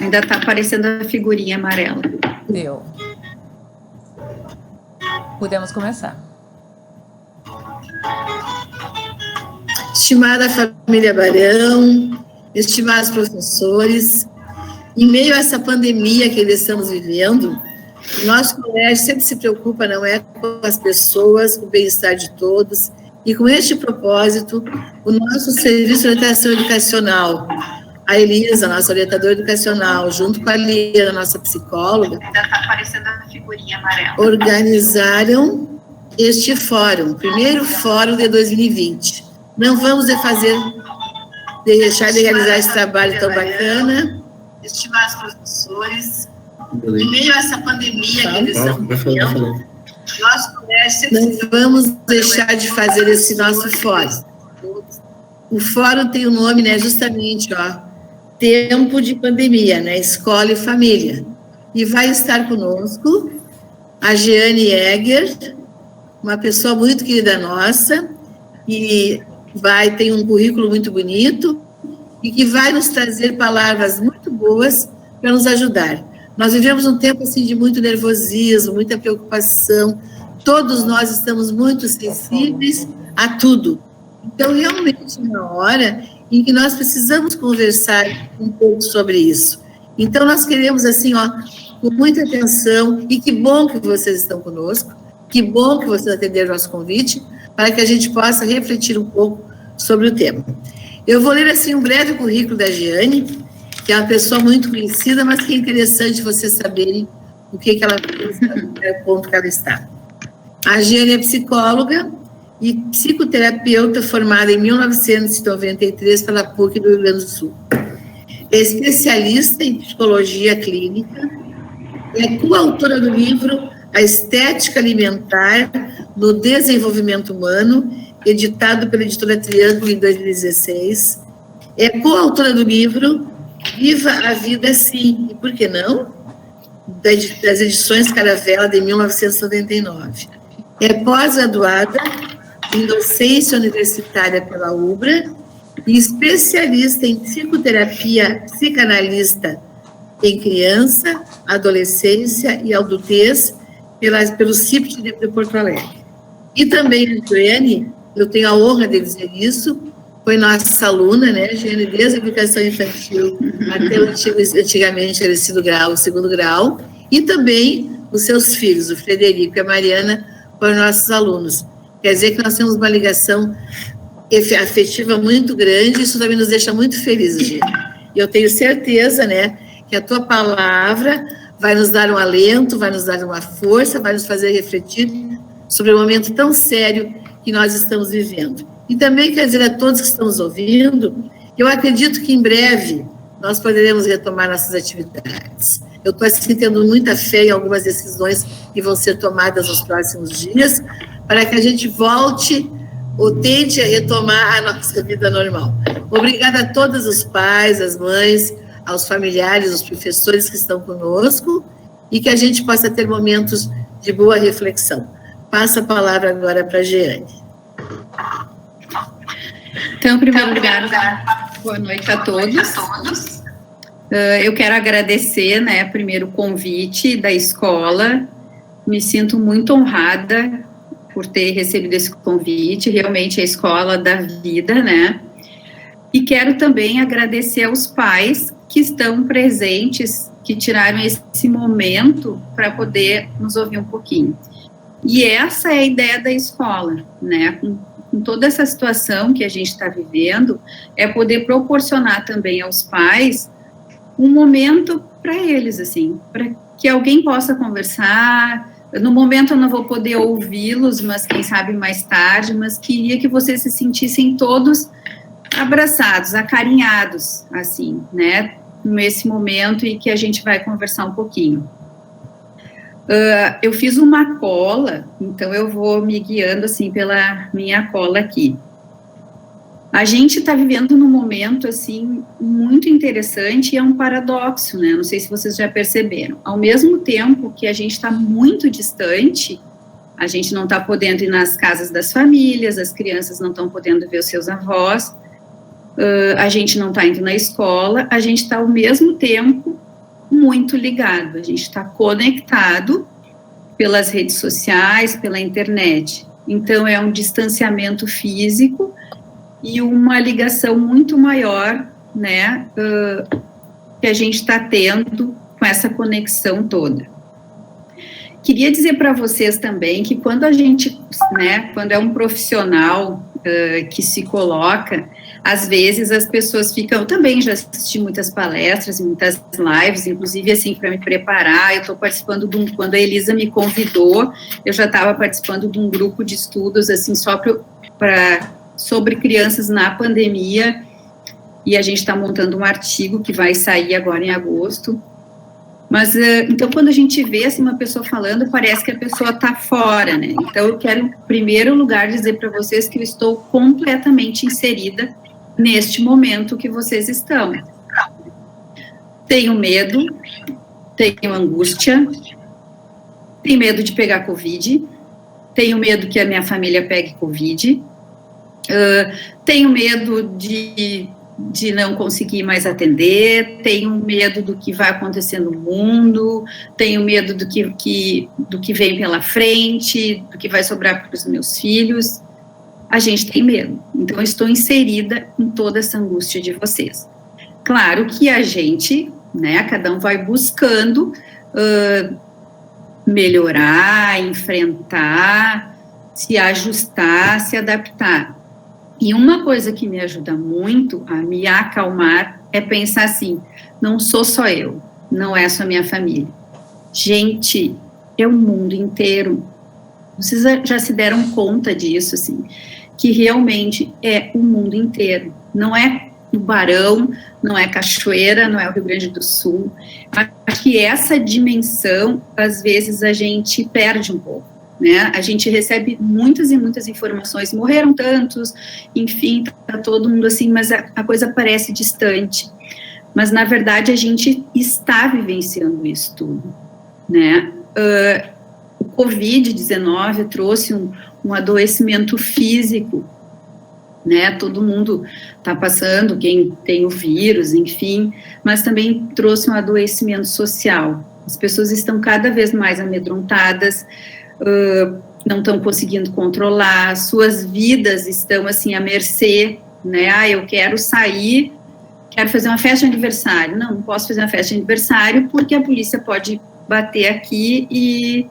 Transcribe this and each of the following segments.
Ainda está aparecendo a figurinha amarela. Deu. Podemos começar. Estimada família Barão, estimados professores, em meio a essa pandemia que ainda estamos vivendo, o nosso colégio sempre se preocupa, não é, com as pessoas, com o bem-estar de todos, e com este propósito, o nosso serviço de orientação educacional, a Elisa, nossa orientadora educacional, junto com a Lia, nossa psicóloga, Ainda está aparecendo a figurinha amarela. organizaram este fórum, primeiro fórum de 2020. Não vamos deixar de realizar esse trabalho tão bacana. Estimados professores, em meio a essa pandemia que eles estão vivendo, nosso colégio não vamos deixar de fazer esse nosso fórum. O fórum tem o nome, né, justamente, Tempo de Pandemia, né, Escola e Família. E vai estar conosco a Jeane Egger, uma pessoa muito querida nossa, e tem um currículo muito bonito e que vai nos trazer palavras muito boas para nos ajudar. Nós vivemos um tempo assim de muito nervosismo, muita preocupação, todos nós estamos muito sensíveis a tudo. Então, realmente, é uma hora em que nós precisamos conversar um pouco sobre isso. Então, nós queremos, assim, com muita atenção, e que bom que vocês estão conosco, que bom que vocês atenderam o nosso convite, para que a gente possa refletir um pouco sobre o tema. Eu vou ler, assim, um breve currículo da Jeane, que é uma pessoa muito conhecida, mas que é interessante vocês saberem o que ela fez, o ponto que ela está. A Jeane é psicóloga e psicoterapeuta formada em 1993 pela PUC do Rio Grande do Sul. É especialista em psicologia clínica, é coautora do livro A Estética Alimentar no Desenvolvimento Humano, editado pela editora Triângulo em 2016. É coautora do livro Viva a Vida Sim, e por que não? Das edições Caravela, de 1999. É pós-graduada em docência universitária pela UBRA e especialista em psicoterapia psicanalista em criança, adolescência e adultez pelo CIPT de Porto Alegre. E também a Jeane, eu tenho a honra de dizer isso, foi nossa aluna, né, Jeane, desde a educação infantil até antigamente era o segundo grau, e também os seus filhos, o Frederico e a Mariana, foram nossos alunos. Quer dizer que nós temos uma ligação afetiva muito grande, isso também nos deixa muito felizes, Jeane. E eu tenho certeza, né, que a tua palavra vai nos dar um alento, vai nos dar uma força, vai nos fazer refletir sobre o momento tão sério que nós estamos vivendo. E também quero dizer a todos que estão nos ouvindo, eu acredito que em breve nós poderemos retomar nossas atividades. Eu estou assim, tendo muita fé em algumas decisões que vão ser tomadas nos próximos dias, para que a gente volte ou tente a retomar a nossa vida normal. Obrigada a todos os pais, as mães, aos familiares, aos professores que estão conosco, e que a gente possa ter momentos de boa reflexão. Passo a palavra agora para a Jeane. Então, em primeiro lugar, boa noite a todos. Eu quero agradecer, né, primeiro o convite da escola. Me sinto muito honrada por ter recebido esse convite, realmente é a escola da vida, né? E quero também agradecer aos pais que estão presentes, que tiraram esse momento para poder nos ouvir um pouquinho. E essa é a ideia da escola, né? Com toda essa situação que a gente está vivendo, é poder proporcionar também aos pais um momento para eles, assim, para que alguém possa conversar. No momento eu não vou poder ouvi-los, mas quem sabe mais tarde, mas queria que vocês se sentissem todos abraçados, acarinhados, assim, né, nesse momento e que a gente vai conversar um pouquinho. Eu fiz uma cola, então eu vou me guiando, assim, pela minha cola aqui. A gente está vivendo num momento, assim, muito interessante e é um paradoxo, né? Não sei se vocês já perceberam. Ao mesmo tempo que a gente está muito distante, a gente não está podendo ir nas casas das famílias, as crianças não estão podendo ver os seus avós, a gente não está indo na escola, a gente está, ao mesmo tempo, muito ligado, a gente está conectado pelas redes sociais, pela internet. Então, é um distanciamento físico e uma ligação muito maior, né, que a gente está tendo com essa conexão toda. Queria dizer para vocês também que quando a gente, né, quando é um profissional que se coloca, às vezes as pessoas ficam, eu também já assisti muitas palestras, muitas lives, inclusive assim, para me preparar, eu estou participando de quando a Elisa me convidou, eu já estava participando de um grupo de estudos, assim, só sobre crianças na pandemia, e a gente está montando um artigo que vai sair agora em agosto. Mas, então, quando a gente vê assim, uma pessoa falando, parece que a pessoa está fora, né? Então, eu quero, em primeiro lugar, dizer para vocês que eu estou completamente inserida neste momento que vocês estão. Tenho medo, tenho angústia, tenho medo de pegar Covid, tenho medo que a minha família pegue Covid, tenho medo de não conseguir mais atender, tenho medo do que vai acontecer no mundo, tenho medo do que vem pela frente, do que vai sobrar para os meus filhos. A gente tem medo. Então, eu estou inserida em toda essa angústia de vocês. Claro que a gente, né, cada um vai buscando melhorar, enfrentar, se ajustar, se adaptar. E uma coisa que me ajuda muito a me acalmar é pensar assim, não sou só eu, não é só minha família. Gente, é o mundo inteiro. Vocês já se deram conta disso, assim, que realmente é o mundo inteiro. Não é o Barão, não é Cachoeira, não é o Rio Grande do Sul. Acho que essa dimensão, às vezes, a gente perde um pouco. Né? A gente recebe muitas e muitas informações, morreram tantos, enfim, tá todo mundo assim, mas a coisa parece distante. Mas, na verdade, a gente está vivenciando isso tudo, né? O Covid-19 trouxe um adoecimento físico, né? Todo mundo está passando, quem tem o vírus, enfim, mas também trouxe um adoecimento social. As pessoas estão cada vez mais amedrontadas, não estão conseguindo controlar, suas vidas estão assim à mercê, né? Eu quero sair, quero fazer uma festa de aniversário, não posso fazer uma festa de aniversário porque a polícia pode bater aqui e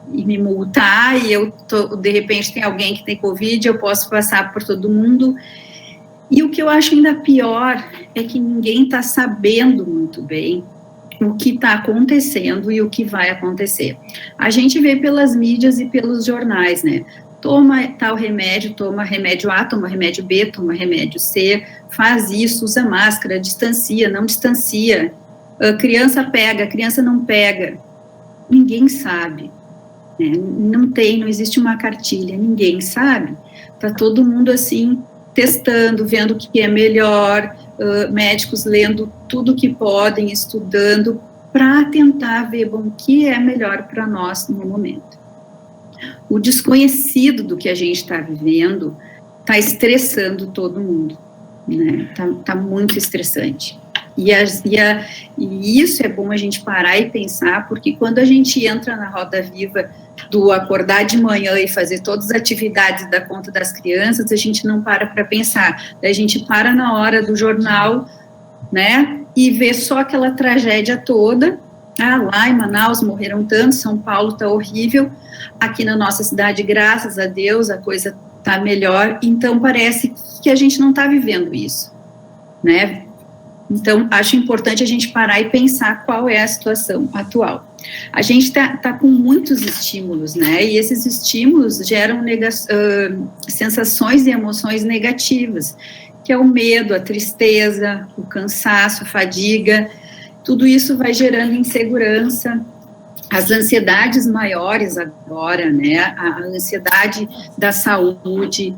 me multar, e de repente tem alguém que tem Covid, eu posso passar por todo mundo. E o que eu acho ainda pior é que ninguém está sabendo muito bem o que está acontecendo e o que vai acontecer. A gente vê pelas mídias e pelos jornais, né? Toma tal remédio, toma remédio A, toma remédio B, toma remédio C, faz isso, usa máscara, distancia, não distancia, a criança pega, a criança não pega. Ninguém sabe, né? Não existe uma cartilha, ninguém sabe. Está todo mundo assim, testando, vendo o que é melhor, médicos lendo tudo que podem, estudando, para tentar ver, bom, o que é melhor para nós no momento. O desconhecido do que a gente está vivendo está estressando todo mundo, né? Tá muito estressante. E isso é bom a gente parar e pensar, porque quando a gente entra na roda viva do acordar de manhã e fazer todas as atividades da conta das crianças, a gente não para pensar. Daí a gente para na hora do jornal, né, e vê só aquela tragédia toda. Lá em Manaus morreram tantos, São Paulo está horrível, aqui na nossa cidade, graças a Deus, a coisa está melhor, então parece que a gente não está vivendo isso, né? Então, acho importante a gente parar e pensar qual é a situação atual. A gente está com muitos estímulos, né? E esses estímulos geram sensações e emoções negativas, que é o medo, a tristeza, o cansaço, a fadiga. Tudo isso vai gerando insegurança, as ansiedades maiores agora, né? A ansiedade da saúde,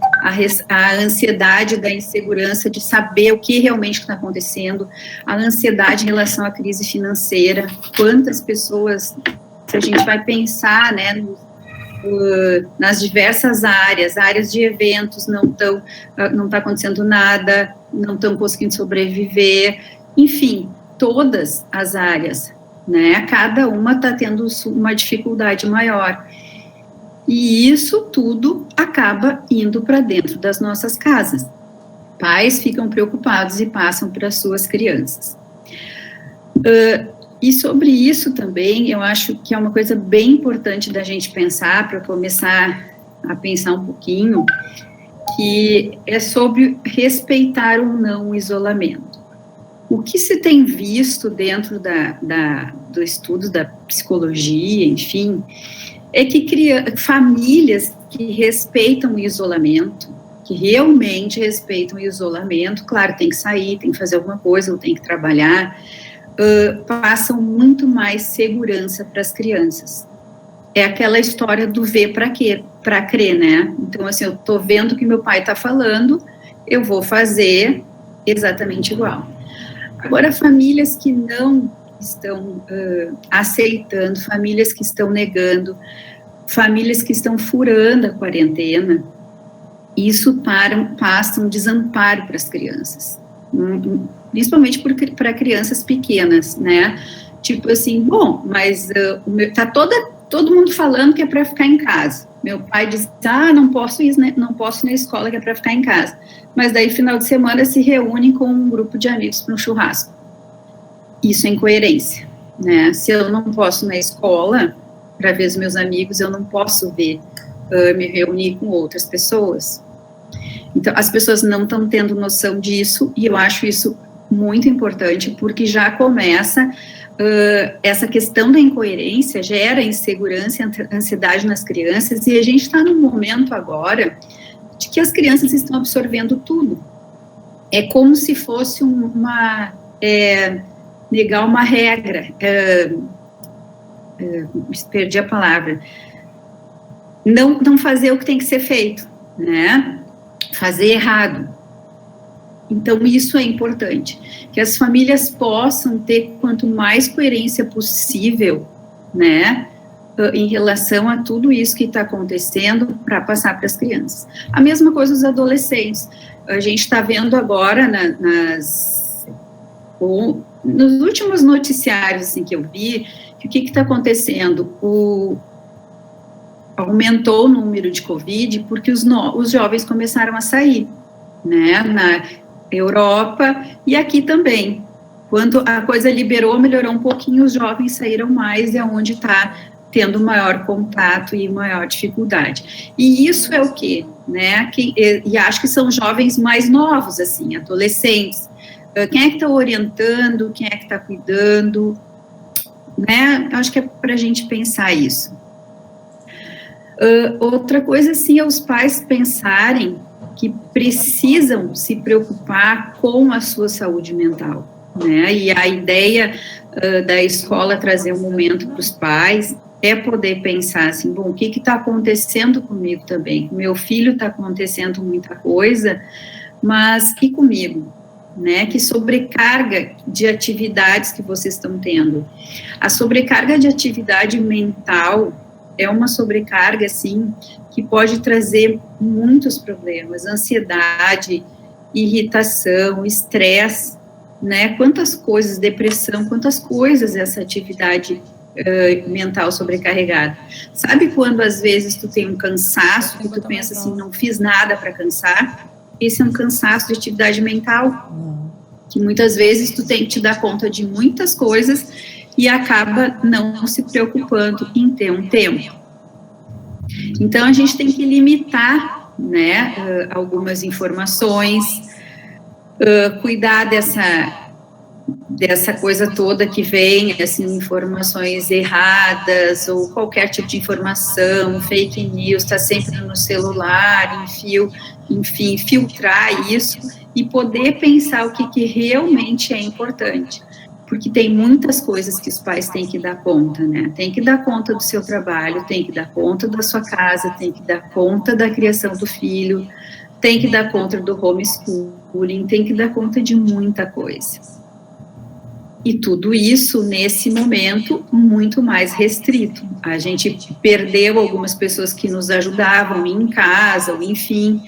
a ansiedade da insegurança de saber o que realmente está acontecendo, a ansiedade em relação à crise financeira. Quantas pessoas, se a gente vai pensar, né, nas diversas áreas de eventos, não está acontecendo nada, não estão conseguindo sobreviver, enfim, todas as áreas, né? Cada uma está tendo uma dificuldade maior. E isso tudo acaba indo para dentro das nossas casas. Pais ficam preocupados e passam para as suas crianças. E sobre isso também, eu acho que é uma coisa bem importante da gente pensar, para começar a pensar um pouquinho, que é sobre respeitar ou não o isolamento. O que se tem visto dentro do estudo da psicologia, enfim, é que famílias que respeitam o isolamento, que realmente respeitam o isolamento, claro, tem que sair, tem que fazer alguma coisa, ou tem que trabalhar, passam muito mais segurança para as crianças. É aquela história do ver para crer, né? Então, assim, eu estou vendo o que meu pai está falando, eu vou fazer exatamente igual. Agora, famílias que não estão aceitando, famílias que estão negando, famílias que estão furando a quarentena, isso passa um desamparo para as crianças, principalmente para crianças pequenas, né? Tipo assim, bom, mas tá todo mundo falando que é para ficar em casa. Meu pai diz, não posso ir na escola, que é para ficar em casa. Mas daí, final de semana, se reúnem com um grupo de amigos para um churrasco. Isso é incoerência, né? Se eu não posso ir na escola para ver os meus amigos, eu não posso me reunir com outras pessoas. Então, as pessoas não estão tendo noção disso, e eu acho isso muito importante, porque já começa essa questão da incoerência, gera insegurança e ansiedade nas crianças, e a gente está num momento agora de que as crianças estão absorvendo tudo. É como se fosse negar uma regra, perdi a palavra, não fazer o que tem que ser feito, né? Fazer errado. Então, isso é importante, que as famílias possam ter quanto mais coerência possível, né, em relação a tudo isso que está acontecendo, para passar para as crianças. A mesma coisa os adolescentes. A gente está vendo agora nos últimos noticiários assim, que eu vi, que o que está acontecendo? Aumentou o número de Covid porque os jovens começaram a sair, né, na Europa e aqui também. Quando a coisa melhorou um pouquinho, os jovens saíram mais, é onde está tendo maior contato e maior dificuldade. E isso é o quê? Né? E acho que são jovens mais novos, assim, adolescentes. Quem é que está orientando? Quem é que está cuidando? Né? Acho que é para a gente pensar isso. Outra coisa, assim, é os pais pensarem que precisam se preocupar com a sua saúde mental, né? E a ideia da escola trazer um momento para os pais é poder pensar assim, bom, o que está acontecendo comigo também? Com meu filho está acontecendo muita coisa, mas e comigo? Né? Que sobrecarga de atividades que vocês estão tendo? A sobrecarga de atividade mental é uma sobrecarga, assim, que pode trazer muitos problemas, ansiedade, irritação, estresse, né, quantas coisas, depressão, quantas coisas essa atividade mental sobrecarregada. Sabe quando, às vezes, tu tem um cansaço, que tu pensa assim, não fiz nada para cansar? Esse é um cansaço de atividade mental, que muitas vezes tu tem que te dar conta de muitas coisas e acaba não se preocupando em ter um tempo. Então, a gente tem que limitar, né, algumas informações, cuidar dessa coisa toda que vem, assim, informações erradas, ou qualquer tipo de informação, fake news, está sempre no celular, enfim, filtrar isso e poder pensar o que realmente é importante. Porque tem muitas coisas que os pais têm que dar conta, né? Tem que dar conta do seu trabalho, tem que dar conta da sua casa, tem que dar conta da criação do filho, tem que dar conta do homeschooling, tem que dar conta de muita coisa. E tudo isso, nesse momento, muito mais restrito. A gente perdeu algumas pessoas que nos ajudavam em casa, ou enfim,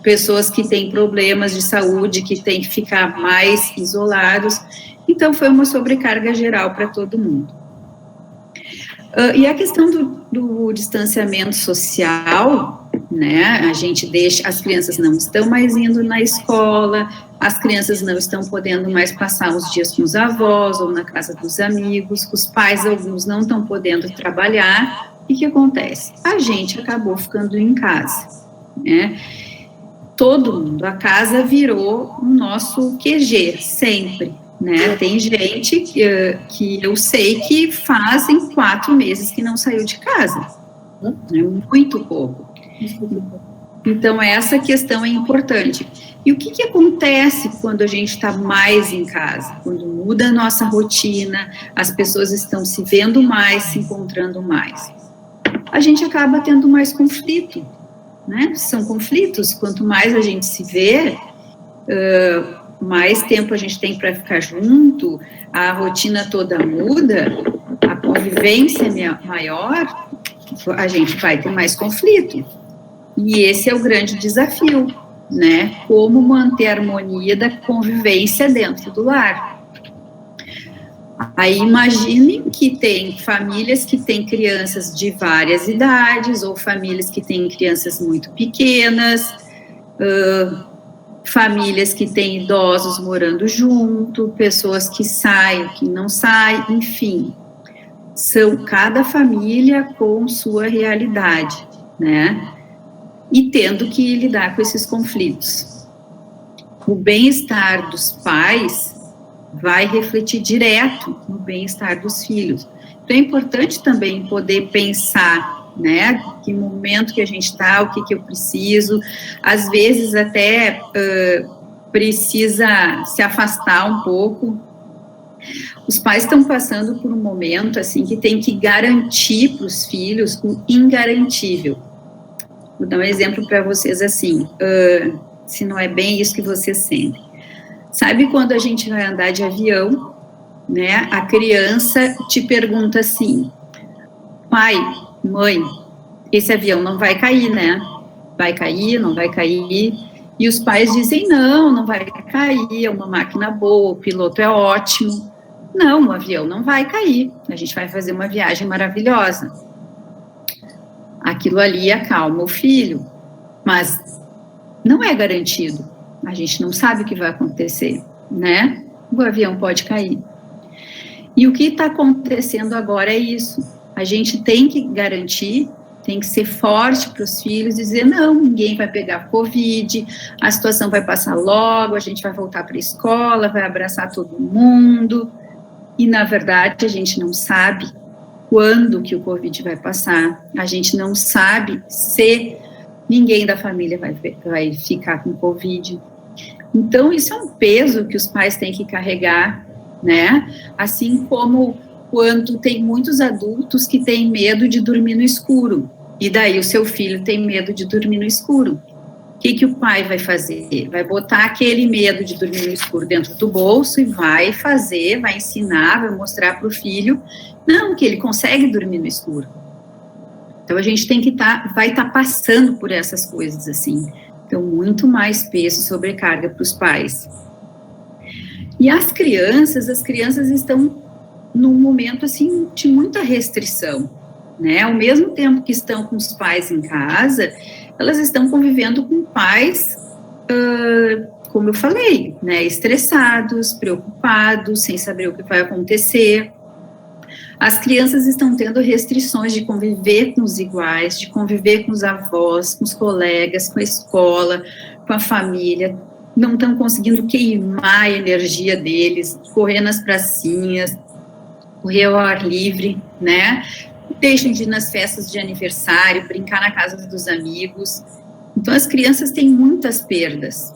pessoas que têm problemas de saúde, que têm que ficar mais isolados. Então, foi uma sobrecarga geral para todo mundo. E a questão do distanciamento social, né, a gente deixa, as crianças não estão mais indo na escola, as crianças não estão podendo mais passar os dias com os avós ou na casa dos amigos, os pais, alguns, não estão podendo trabalhar. E o que acontece? A gente acabou ficando em casa, né? Todo mundo, a casa virou o nosso QG, sempre, né? Tem gente que eu sei que fazem 4 meses que não saiu de casa, é muito pouco. Então, essa questão é importante. E o que acontece quando a gente está mais em casa? Quando muda a nossa rotina, as pessoas estão se vendo mais, se encontrando mais. A gente acaba tendo mais conflito, né? São conflitos, quanto mais a gente se vê, mais tempo a gente tem para ficar junto, a rotina toda muda, a convivência é maior, a gente vai ter mais conflito. E esse é o grande desafio, né? Como manter a harmonia da convivência dentro do lar. Aí imaginem que tem famílias que têm crianças de várias idades, ou famílias que têm crianças muito pequenas, famílias que têm idosos morando junto, pessoas que saem, que não saem, enfim. São cada família com sua realidade, né? E tendo que lidar com esses conflitos. O bem-estar dos pais vai refletir direto no bem-estar dos filhos. Então, é importante também poder pensar, né, que momento que a gente está, o que eu preciso, às vezes até precisa se afastar um pouco. Os pais estão passando por um momento, assim, que tem que garantir para os filhos o ingarantível. Vou dar um exemplo para vocês, assim, se não é bem isso que vocês sentem. Sabe quando a gente vai andar de avião, né, a criança te pergunta assim, pai, mãe, esse avião não vai cair, né? Vai cair, não vai cair? E os pais dizem, não vai cair, é uma máquina boa, o piloto é ótimo. Não, o avião não vai cair, a gente vai fazer uma viagem maravilhosa. Aquilo ali acalma o filho, mas não é garantido. A gente não sabe o que vai acontecer, né? O avião pode cair. E o que está acontecendo agora é isso. A gente tem que garantir, tem que ser forte para os filhos, dizer, não, ninguém vai pegar Covid, a situação vai passar logo, a gente vai voltar para a escola, vai abraçar todo mundo. E, na verdade, a gente não sabe quando que o Covid vai passar, a gente não sabe se ninguém da família vai ficar com Covid. Então, isso é um peso que os pais têm que carregar, né? Assim como quando tem muitos adultos que têm medo de dormir no escuro, e daí o seu filho tem medo de dormir no escuro. O que o pai vai fazer? Vai botar aquele medo de dormir no escuro dentro do bolso e vai fazer, vai ensinar, vai mostrar para o filho, não, que ele consegue dormir no escuro. Então, a gente tem que vai estar passando por essas coisas, assim. Então, muito mais peso, sobrecarga para os pais. E as crianças estão num momento, assim, de muita restrição, né? Ao mesmo tempo que estão com os pais em casa, elas estão convivendo com pais, como eu falei, né? Estressados, preocupados, sem saber o que vai acontecer. As crianças estão tendo restrições de conviver com os iguais, de conviver com os avós, com os colegas, com a escola, com a família. Não estão conseguindo queimar a energia deles, correr nas pracinhas, correr ao ar livre, né? Deixam de ir nas festas de aniversário, brincar na casa dos amigos. Então, as crianças têm muitas perdas.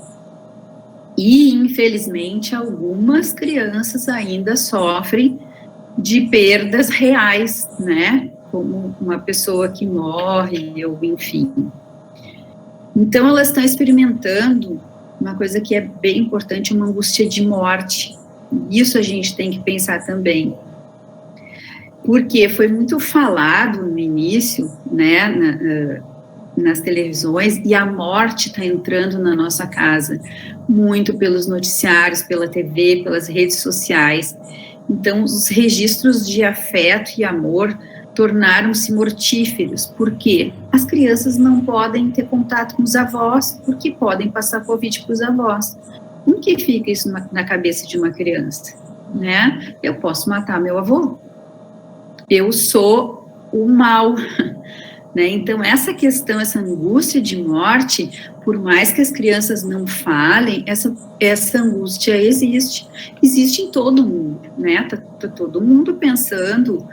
E, infelizmente, algumas crianças ainda sofrem de perdas reais, né? Como uma pessoa que morre, ou enfim. Então, elas estão experimentando uma coisa que é bem importante, uma angústia de morte. Isso a gente tem que pensar também. Porque foi muito falado no início, né, nas televisões, e a morte está entrando na nossa casa, muito pelos noticiários, pela TV, pelas redes sociais. Então, os registros de afeto e amor tornaram-se mortíferos. Por quê? As crianças não podem ter contato com os avós, porque podem passar Covid para os avós. Como que fica isso na cabeça de uma criança? Né? Eu posso matar meu avô. Eu sou o mal. Né? Então, essa questão, essa angústia de morte, por mais que as crianças não falem, essa angústia existe em todo mundo, né? Tá todo mundo pensando,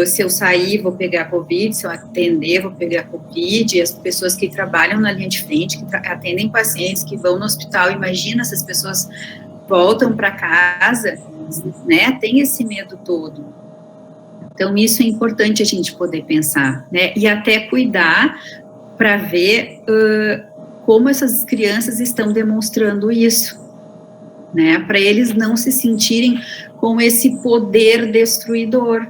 se eu sair vou pegar Covid, se eu atender vou pegar Covid, as pessoas que trabalham na linha de frente, que atendem pacientes, que vão no hospital, imagina, essas pessoas voltam para casa, né? Tem esse medo todo. Então, isso é importante a gente poder pensar, né? E até cuidar para ver como essas crianças estão demonstrando isso, né? Para eles não se sentirem com esse poder destruidor,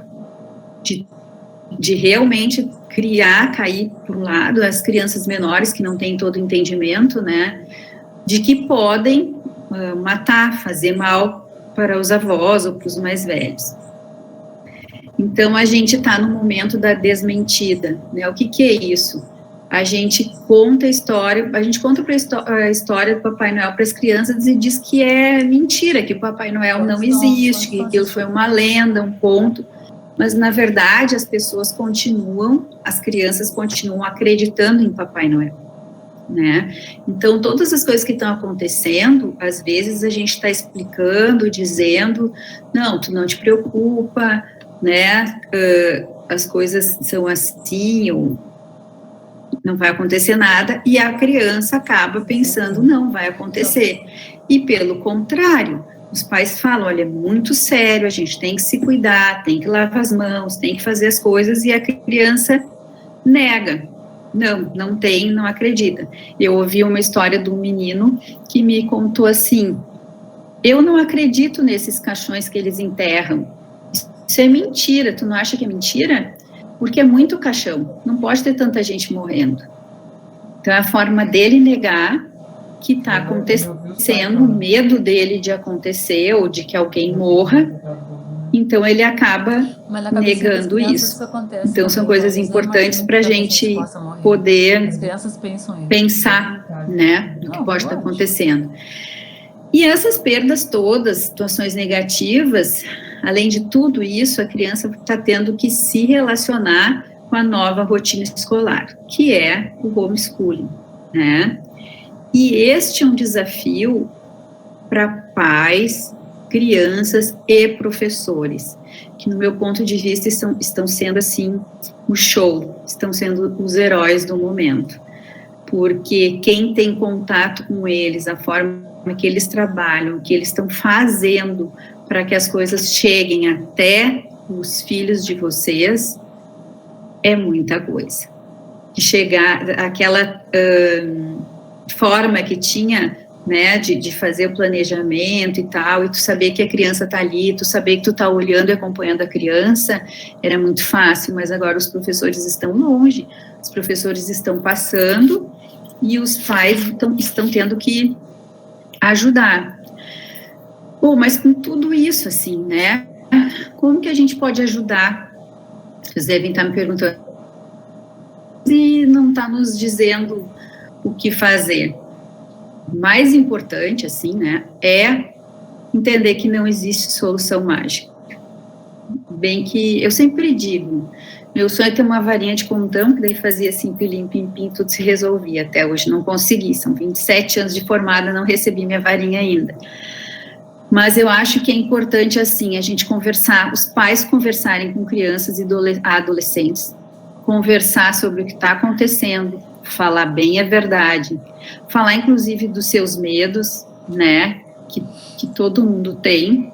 de realmente cair para um lado, as crianças menores que não têm todo o entendimento, né? De que podem matar, fazer mal para os avós ou para os mais velhos. Então, a gente está no momento da desmentida, né? O que é isso? A gente conta a história do Papai Noel para as crianças e diz que é mentira, que o Papai Noel não existe, que aquilo foi uma lenda, um conto, mas, na verdade, as crianças continuam acreditando em Papai Noel, né? Então, todas as coisas que estão acontecendo, às vezes a gente está explicando, dizendo, não, tu não te preocupa, né, as coisas são assim, ou não vai acontecer nada, e a criança acaba pensando, não, vai acontecer. E pelo contrário, os pais falam, olha, é muito sério, a gente tem que se cuidar, tem que lavar as mãos, tem que fazer as coisas, e a criança nega, não tem, não acredita. Eu ouvi uma história de um menino que me contou assim, eu não acredito nesses caixões que eles enterram, isso é mentira, tu não acha que é mentira? Porque é muito caixão, não pode ter tanta gente morrendo. Então, é a forma dele negar que está acontecendo, o medo dele de acontecer, ou de que alguém morra, então ele acaba negando isso. Então, são coisas importantes para a gente poder pensar, né, no que pode estar acontecendo. E essas perdas todas, situações negativas, além de tudo isso, a criança está tendo que se relacionar com a nova rotina escolar, que é o homeschooling, né? E este é um desafio para pais, crianças e professores, que no meu ponto de vista estão sendo assim, o show, estão sendo os heróis do momento, porque quem tem contato com eles, a forma que eles trabalham, o que eles estão fazendo para que as coisas cheguem até os filhos de vocês, é muita coisa. De chegar, aquela forma que tinha, né, de fazer o planejamento e tal, e tu saber que a criança está ali, tu saber que tu está olhando e acompanhando a criança, era muito fácil, mas agora os professores estão longe, os professores estão passando, e os pais estão tendo que ajudar. Bom, mas com tudo isso, assim, né, como que a gente pode ajudar? Vocês devem estar me perguntando, e não está nos dizendo o que fazer. O mais importante, assim, né, é entender que não existe solução mágica. Bem que, eu sempre digo, meu sonho é ter uma varinha de condão, que daí fazia assim, pilim, pim, pim, tudo se resolvia. Até hoje não consegui, são 27 anos de formada, não recebi minha varinha ainda. Mas eu acho que é importante, assim, a gente conversar, os pais conversarem com crianças e adolescentes, conversar sobre o que está acontecendo, falar bem a verdade, falar inclusive dos seus medos, né, que todo mundo tem,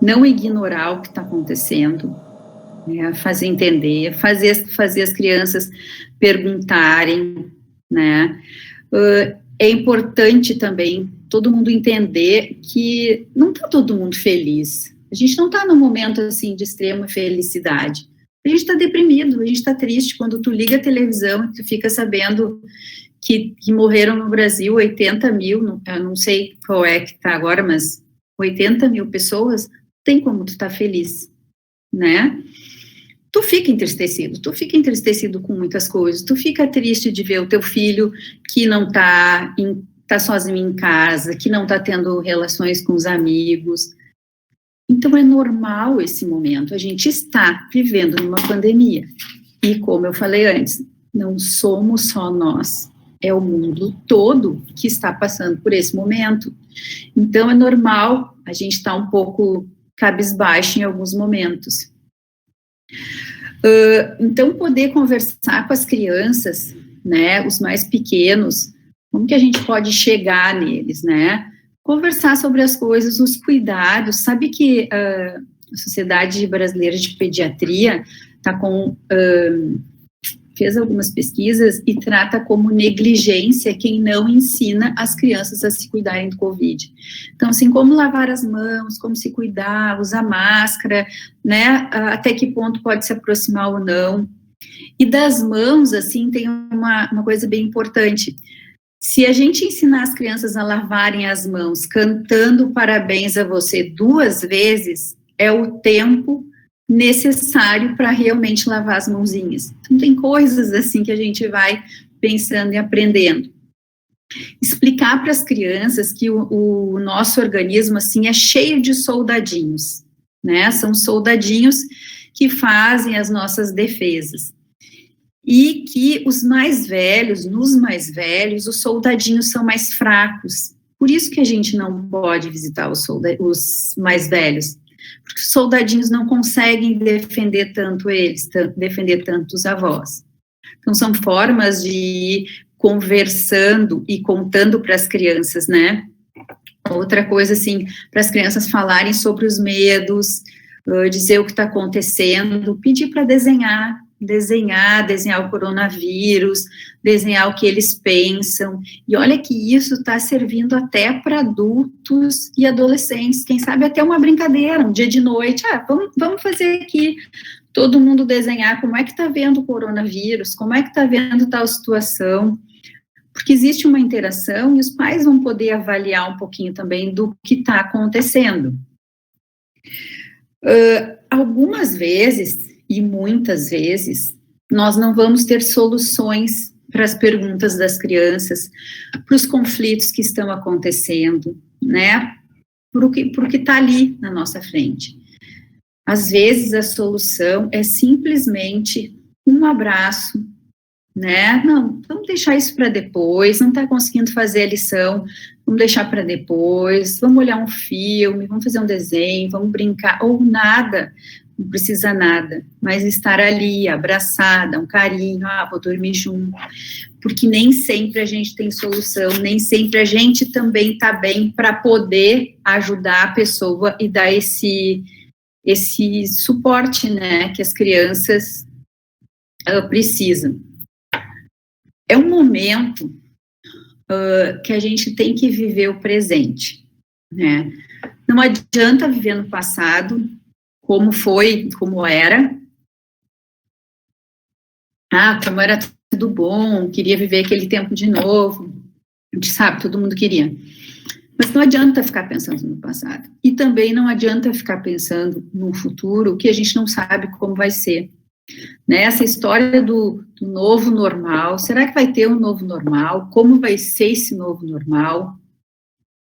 não ignorar o que está acontecendo, né, fazer entender, fazer as crianças perguntarem, né, é importante também todo mundo entender que não está todo mundo feliz, a gente não está num momento assim de extrema felicidade, A gente está deprimido, a gente está triste. Quando tu liga a televisão e tu fica sabendo que morreram no Brasil 80 mil, eu não sei qual é que está agora, mas 80 mil pessoas, tem como tu estar feliz, né? Tu fica entristecido com muitas coisas, tu fica triste de ver o teu filho que não tá sozinho em casa, que não tá tendo relações com os amigos. Então é normal esse momento, a gente está vivendo numa pandemia. E como eu falei antes, não somos só nós, é o mundo todo que está passando por esse momento. Então é normal a gente estar um pouco cabisbaixo em alguns momentos. Então, poder conversar com as crianças, né, os mais pequenos, como que a gente pode chegar neles, né? Conversar sobre as coisas, os cuidados. Sabe que a Sociedade Brasileira de Pediatria fez algumas pesquisas e trata como negligência quem não ensina as crianças a se cuidarem do Covid. Então, assim, como lavar as mãos, como se cuidar, usar máscara, né, até que ponto pode se aproximar ou não. E das mãos, assim, tem uma coisa bem importante. Se a gente ensinar as crianças a lavarem as mãos cantando parabéns a você 2 vezes, é o tempo necessário para realmente lavar as mãozinhas. Então, tem coisas assim que a gente vai pensando e aprendendo. Explicar para as crianças que o nosso organismo, assim, é cheio de soldadinhos, né? São soldadinhos que fazem as nossas defesas. E que nos mais velhos, os soldadinhos são mais fracos. Por isso que a gente não pode visitar os mais velhos, porque os soldadinhos não conseguem defender tanto os avós. Então, são formas de ir conversando e contando para as crianças, né? Outra coisa, assim, para as crianças falarem sobre os medos, dizer o que está acontecendo, pedir para desenhar o coronavírus, desenhar o que eles pensam, e olha que isso está servindo até para adultos e adolescentes, quem sabe até uma brincadeira, um dia de noite, vamos fazer aqui, todo mundo desenhar como é que está vendo o coronavírus, como é que está vendo tal situação, porque existe uma interação e os pais vão poder avaliar um pouquinho também do que está acontecendo. Algumas vezes, e muitas vezes, nós não vamos ter soluções para as perguntas das crianças, para os conflitos que estão acontecendo, né, porque está ali na nossa frente. Às vezes a solução é simplesmente um abraço, né, não, vamos deixar isso para depois, não está conseguindo fazer a lição, vamos deixar para depois, vamos olhar um filme, vamos fazer um desenho, vamos brincar, ou nada, não precisa nada, mas estar ali, abraçada, um carinho, vou dormir junto, porque nem sempre a gente tem solução, nem sempre a gente também está bem para poder ajudar a pessoa e dar esse suporte, né, que as crianças precisam. É um momento que a gente tem que viver o presente, né, não adianta viver no passado, como foi, como era. Como era tudo bom, queria viver aquele tempo de novo. A gente sabe, todo mundo queria. Mas não adianta ficar pensando no passado. E também não adianta ficar pensando no futuro, que a gente não sabe como vai ser. Né? Essa história do novo normal, será que vai ter um novo normal? Como vai ser esse novo normal?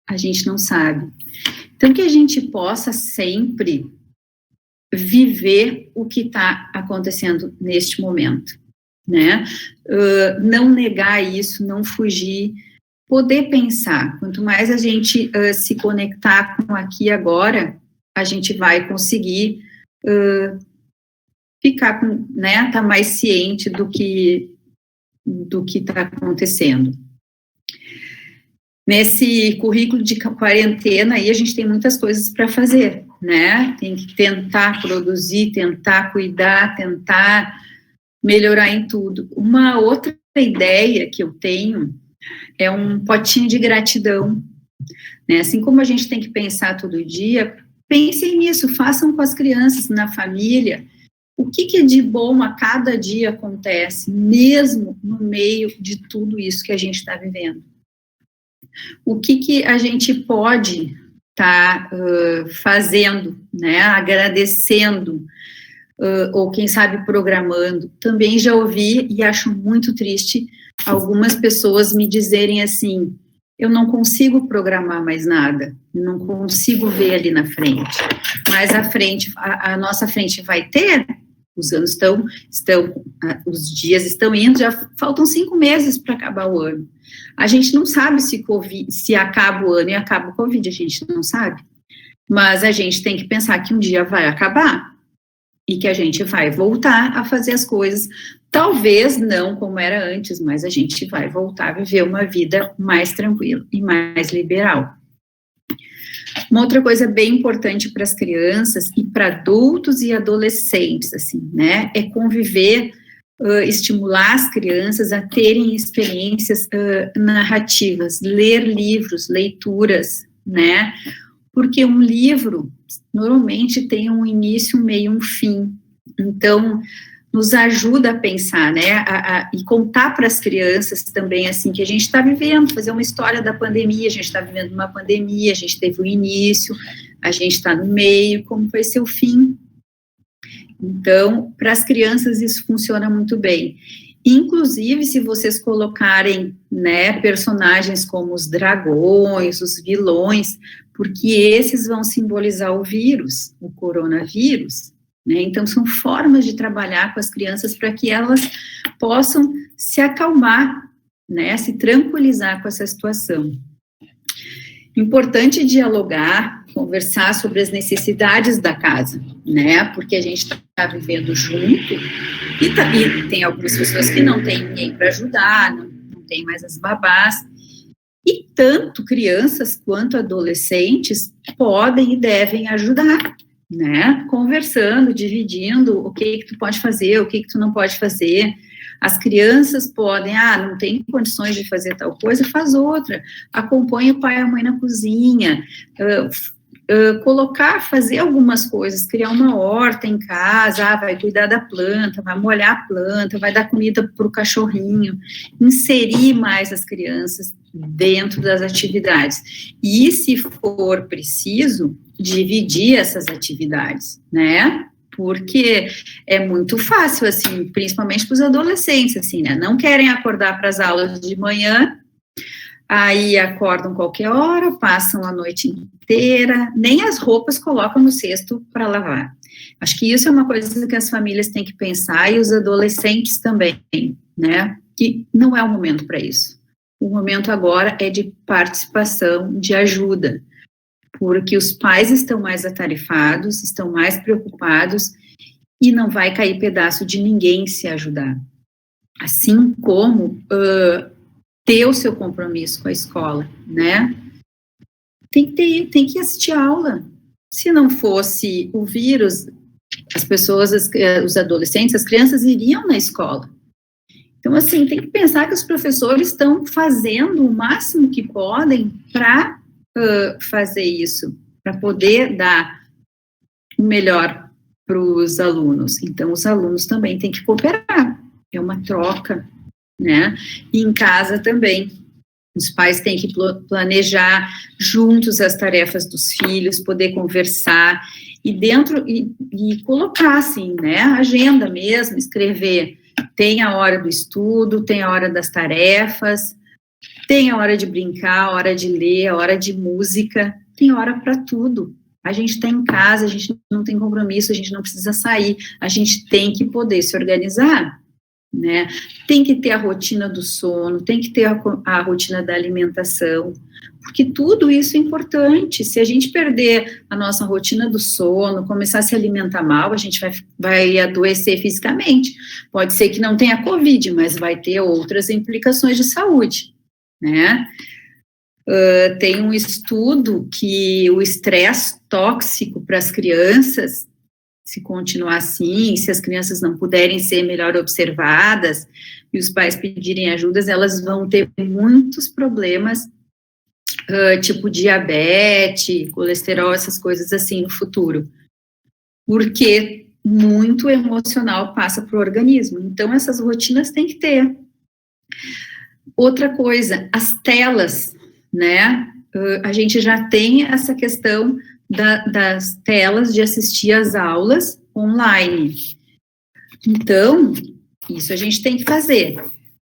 A gente não sabe. Então, que a gente possa sempre viver o que está acontecendo neste momento, né? Não negar isso, não fugir, poder pensar. Quanto mais a gente se conectar com aqui e agora, a gente vai conseguir ficar com, né? Tá mais ciente do que está acontecendo. Nesse currículo de quarentena aí a gente tem muitas coisas para fazer, né? Tem que tentar produzir, tentar cuidar, tentar melhorar em tudo. Uma outra ideia que eu tenho é um potinho de gratidão, né? Assim como a gente tem que pensar todo dia, pensem nisso, façam com as crianças, na família, o que de bom a cada dia acontece, mesmo no meio de tudo isso que a gente está vivendo. O que a gente pode estar fazendo, né, agradecendo, ou quem sabe programando. Também já ouvi, e acho muito triste, algumas pessoas me dizerem assim, eu não consigo programar mais nada, eu não consigo ver ali na frente, mas a nossa frente vai ter, os anos os dias estão indo, já faltam 5 meses para acabar o ano. A gente não sabe se acaba o ano e acaba o Covid, a gente não sabe, mas a gente tem que pensar que um dia vai acabar, e que a gente vai voltar a fazer as coisas, talvez não como era antes, mas a gente vai voltar a viver uma vida mais tranquila e mais liberal. Uma outra coisa bem importante para as crianças e para adultos e adolescentes, assim, né, é conviver, estimular as crianças a terem experiências narrativas, ler livros, leituras, né, porque um livro normalmente tem um início, um meio, um fim. Então, nos ajuda a pensar, né, e contar para as crianças também, assim, que a gente está vivendo, fazer uma história da pandemia, a gente está vivendo uma pandemia, a gente teve o início, a gente está no meio, como vai ser o fim. Então, para as crianças isso funciona muito bem. Inclusive, se vocês colocarem, né, personagens como os dragões, os vilões, porque esses vão simbolizar o vírus, o coronavírus, né? Então, são formas de trabalhar com as crianças para que elas possam se acalmar, né, se tranquilizar com essa situação. Importante dialogar, conversar sobre as necessidades da casa, né, porque a gente está vivendo junto, e tem algumas pessoas que não têm ninguém para ajudar, não tem mais as babás, e tanto crianças quanto adolescentes podem e devem ajudar, né, conversando, dividindo o que tu pode fazer, o que tu não pode fazer. As crianças podem, não tem condições de fazer tal coisa, faz outra, acompanha o pai e a mãe na cozinha, fazer algumas coisas, criar uma horta em casa, vai cuidar da planta, vai molhar a planta, vai dar comida para o cachorrinho, inserir mais as crianças dentro das atividades. E, se for preciso, dividir essas atividades, né? Porque é muito fácil, assim, principalmente para os adolescentes, assim, né? Não querem acordar para as aulas de manhã, aí acordam qualquer hora, passam a noite inteira, nem as roupas colocam no cesto para lavar. Acho que isso é uma coisa que as famílias têm que pensar, e os adolescentes também, né? Que não é o momento para isso. O momento agora é de participação, de ajuda, porque os pais estão mais atarefados, estão mais preocupados, e não vai cair pedaço de ninguém se ajudar. Assim como ter o seu compromisso com a escola, né? Tem que assistir a aula. Se não fosse o vírus, as pessoas, os adolescentes, as crianças iriam na escola. Então, assim, tem que pensar que os professores estão fazendo o máximo que podem para fazer isso, para poder dar o melhor para os alunos. Então, os alunos também têm que cooperar. É uma troca, né? E em casa também. Os pais têm que planejar juntos as tarefas dos filhos, poder conversar e colocar, assim, né, a agenda mesmo, escrever, tem a hora do estudo, tem a hora das tarefas, tem a hora de brincar, a hora de ler, a hora de música, tem hora para tudo. A gente está em casa, a gente não tem compromisso, a gente não precisa sair, a gente tem que poder se organizar, né? Tem que ter a rotina do sono, tem que ter a rotina da alimentação, porque tudo isso é importante. Se a gente perder a nossa rotina do sono, começar a se alimentar mal, a gente vai adoecer fisicamente. Pode ser que não tenha Covid, mas vai ter outras implicações de saúde, né? Tem um estudo que o estresse tóxico para as crianças, se continuar assim, se as crianças não puderem ser melhor observadas e os pais pedirem ajudas, elas vão ter muitos problemas, tipo diabetes, colesterol, essas coisas assim no futuro. Porque muito emocional passa para o organismo. Então, essas rotinas tem que ter. Outra coisa, as telas, né? A gente já tem essa questão das telas de assistir às aulas online. Então, isso a gente tem que fazer.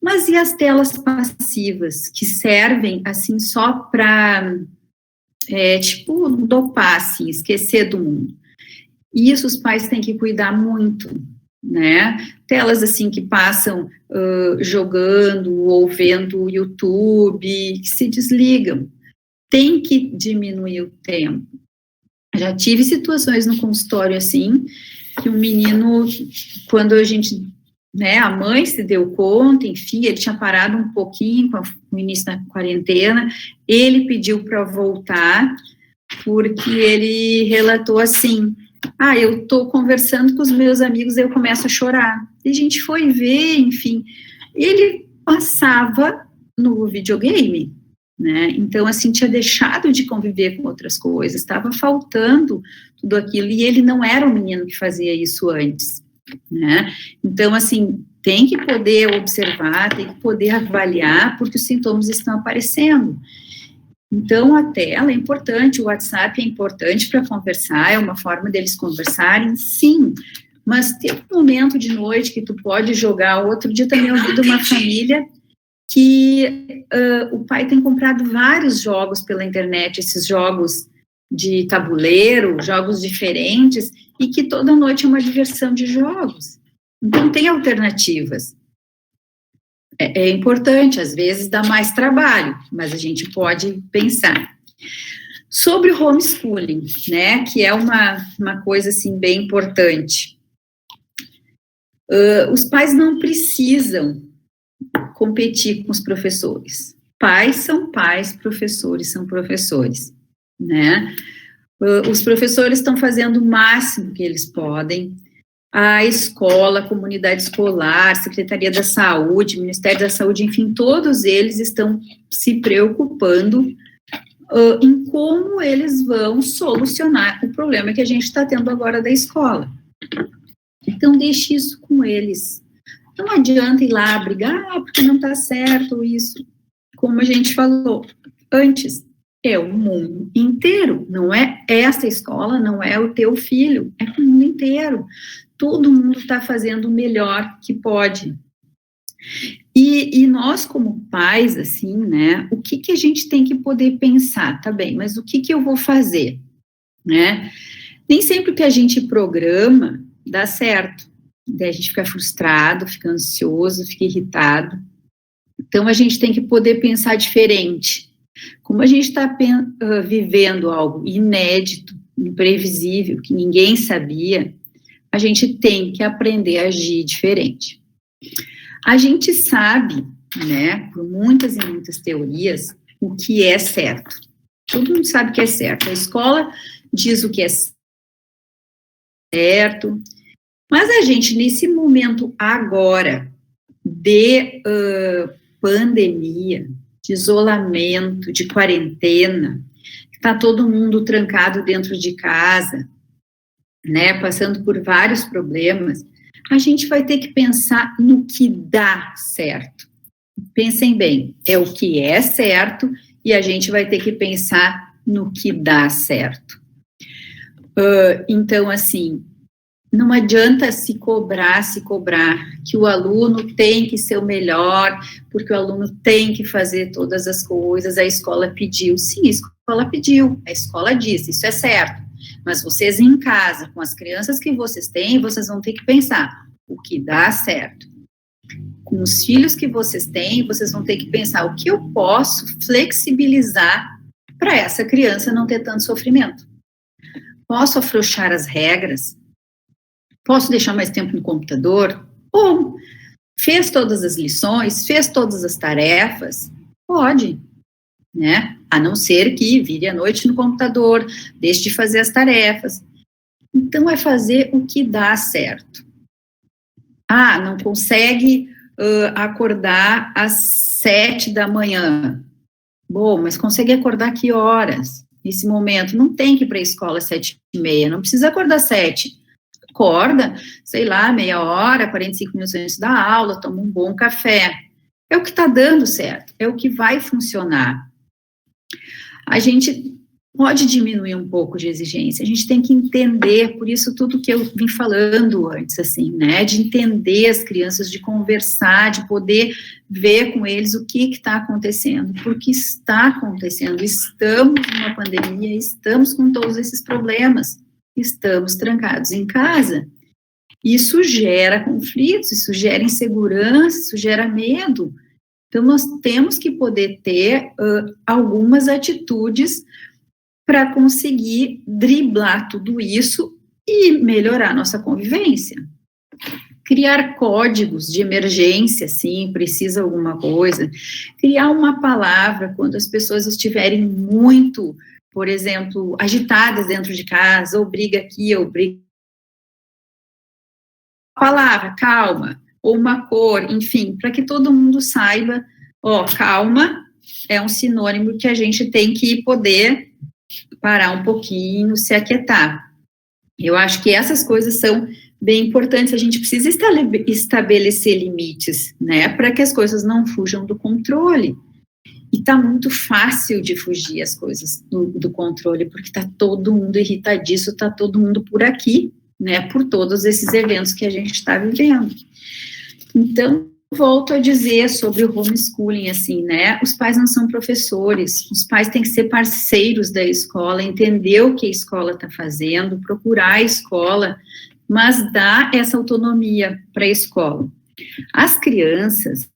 Mas e as telas passivas, que servem, assim, só para, tipo, dopar, assim, esquecer do mundo? Isso os pais têm que cuidar muito, né? Telas, assim, que passam jogando ou vendo o YouTube, que se desligam. Tem que diminuir o tempo. Já tive situações no consultório, assim, que um menino, quando a gente, né, a mãe se deu conta, enfim, ele tinha parado um pouquinho com o início da quarentena, ele pediu para voltar, porque ele relatou assim: eu estou conversando com os meus amigos, eu começo a chorar. E a gente foi ver, enfim, ele passava no videogame, né? Então, assim, tinha deixado de conviver com outras coisas, estava faltando tudo aquilo, e ele não era um menino que fazia isso antes, né? Então, assim, tem que poder observar, tem que poder avaliar, porque os sintomas estão aparecendo. Então, a tela é importante, o WhatsApp é importante para conversar, é uma forma deles conversarem, sim, mas tem um momento de noite que tu pode jogar. Outro dia também eu ouvi de uma família que o pai tem comprado vários jogos pela internet, esses jogos de tabuleiro, jogos diferentes, e que toda noite é uma diversão de jogos. Então, tem alternativas. É importante, às vezes dá mais trabalho, mas a gente pode pensar. Sobre o homeschooling, né, que é uma coisa, assim, bem importante. Os pais não precisam competir com os professores. Pais são pais, professores são professores, né? Os professores estão fazendo o máximo que eles podem. A escola, a comunidade escolar, Secretaria da Saúde, Ministério da Saúde, enfim, todos eles estão se preocupando em como eles vão solucionar o problema que a gente está tendo agora da escola. Então, deixe isso com eles. Não adianta ir lá brigar, porque não está certo isso. Como a gente falou antes, é o mundo inteiro, não é essa escola, não é o teu filho, é o mundo inteiro. Todo mundo está fazendo o melhor que pode. E nós, como pais, assim, né, o que a gente tem que poder pensar? Tá bem, mas o que eu vou fazer? Né? Nem sempre o que a gente programa dá certo. Daí a gente fica frustrado, fica ansioso, fica irritado. Então, a gente tem que poder pensar diferente. Como a gente está vivendo algo inédito, imprevisível, que ninguém sabia, a gente tem que aprender a agir diferente. A gente sabe, né, por muitas e muitas teorias, o que é certo. Todo mundo sabe o que é certo. A escola diz o que é certo, mas a gente, nesse momento agora, de pandemia, de isolamento, de quarentena, está todo mundo trancado dentro de casa, né, passando por vários problemas, a gente vai ter que pensar no que dá certo. Pensem bem, é o que é certo e a gente vai ter que pensar no que dá certo. Então, assim, não adianta se cobrar, que o aluno tem que ser o melhor, porque o aluno tem que fazer todas as coisas, a escola pediu. Sim, a escola pediu, a escola disse, isso é certo. Mas vocês em casa, com as crianças que vocês têm, vocês vão ter que pensar o que dá certo. Com os filhos que vocês têm, vocês vão ter que pensar o que eu posso flexibilizar para essa criança não ter tanto sofrimento. Posso afrouxar as regras? Posso deixar mais tempo no computador? Ou fez todas as lições, fez todas as tarefas? Pode, né? A não ser que vire à noite no computador, deixe de fazer as tarefas. Então, é fazer o que dá certo. Não consegue acordar às 7 da manhã. Bom, mas consegue acordar que horas? Nesse momento, não tem que ir para a escola às 7h30, não precisa acordar às 7. acorda, sei lá, meia hora, 45 minutos antes da aula, toma um bom café. É o que está dando certo, é o que vai funcionar. A gente pode diminuir um pouco de exigência, a gente tem que entender, por isso tudo que eu vim falando antes, assim, né, de entender as crianças, de conversar, de poder ver com eles o que está acontecendo, porque está acontecendo, estamos numa pandemia, estamos com todos esses problemas, estamos trancados em casa, isso gera conflitos, isso gera insegurança, isso gera medo, então nós temos que poder ter algumas atitudes para conseguir driblar tudo isso e melhorar nossa convivência. Criar códigos de emergência, sim, precisa alguma coisa. Criar uma palavra quando as pessoas estiverem muito, por exemplo, agitadas dentro de casa, ou briga aqui, ou briga... Palavra, calma, ou uma cor, enfim, para que todo mundo saiba, calma é um sinônimo que a gente tem que poder parar um pouquinho, se aquietar. Eu acho que essas coisas são bem importantes, a gente precisa estabelecer limites, né, para que as coisas não fujam do controle. E tá muito fácil de fugir as coisas do controle, porque tá todo mundo irritadíssimo, tá todo mundo por aqui, né, por todos esses eventos que a gente está vivendo. Então, volto a dizer sobre o homeschooling, assim, né, os pais não são professores, os pais têm que ser parceiros da escola, entender o que a escola está fazendo, procurar a escola, mas dar essa autonomia para a escola. As crianças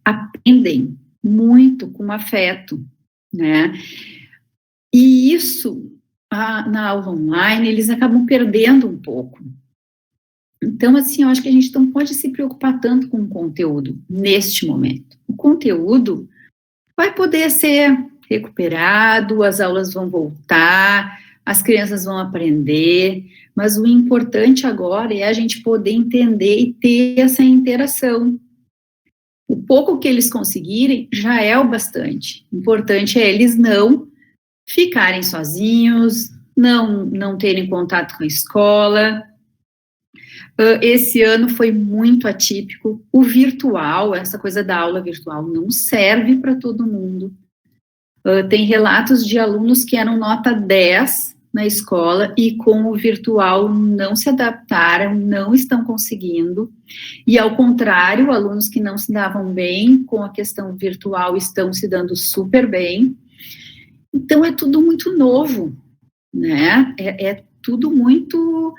aprendem muito com afeto, né, e isso, na aula online, eles acabam perdendo um pouco. Então, assim, eu acho que a gente não pode se preocupar tanto com o conteúdo neste momento. O conteúdo vai poder ser recuperado, as aulas vão voltar, as crianças vão aprender, mas o importante agora é a gente poder entender e ter essa interação. O pouco que eles conseguirem já é o bastante. O importante é eles não ficarem sozinhos, não terem contato com a escola. Esse ano foi muito atípico, o virtual, essa coisa da aula virtual não serve para todo mundo. Tem relatos de alunos que eram nota 10 na escola e com o virtual não se adaptaram, não estão conseguindo, e ao contrário, alunos que não se davam bem com a questão virtual estão se dando super bem. Então é tudo muito novo, né, é tudo muito...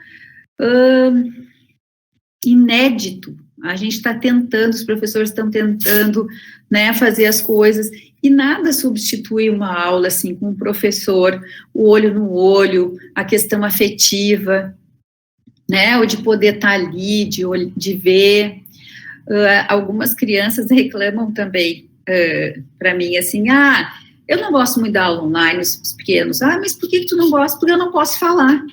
inédito, a gente está tentando, os professores estão tentando, né, fazer as coisas, e nada substitui uma aula, assim, com o professor, o olho no olho, a questão afetiva, né, ou de poder estar ali, de ver. Algumas crianças reclamam também para mim, assim, eu não gosto muito da aula online, os pequenos, mas por que tu não gosta? Porque eu não posso falar.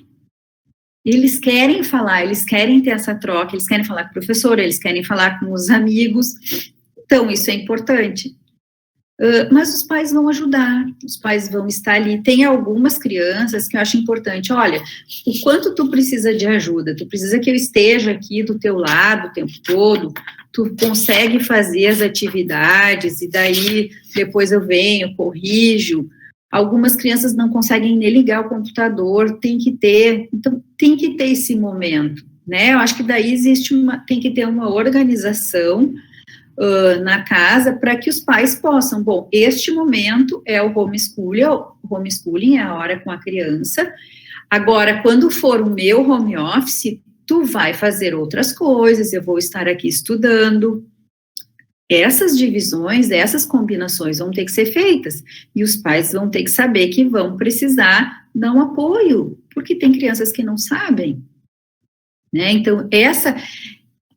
Eles querem falar, eles querem ter essa troca, eles querem falar com o professor, eles querem falar com os amigos, então isso é importante. Mas os pais vão ajudar, os pais vão estar ali. Tem algumas crianças que eu acho importante, olha, o quanto tu precisa de ajuda, tu precisa que eu esteja aqui do teu lado o tempo todo, tu consegue fazer as atividades, e daí depois eu venho, corrijo. Algumas crianças não conseguem nem ligar o computador, tem que ter esse momento, né, eu acho que daí tem que ter uma organização na casa, para que os pais possam, este momento é o homeschooling é a hora com a criança, agora, quando for o meu home office, tu vai fazer outras coisas, eu vou estar aqui estudando. Essas divisões, essas combinações vão ter que ser feitas, e os pais vão ter que saber que vão precisar dar um apoio, porque tem crianças que não sabem, né, então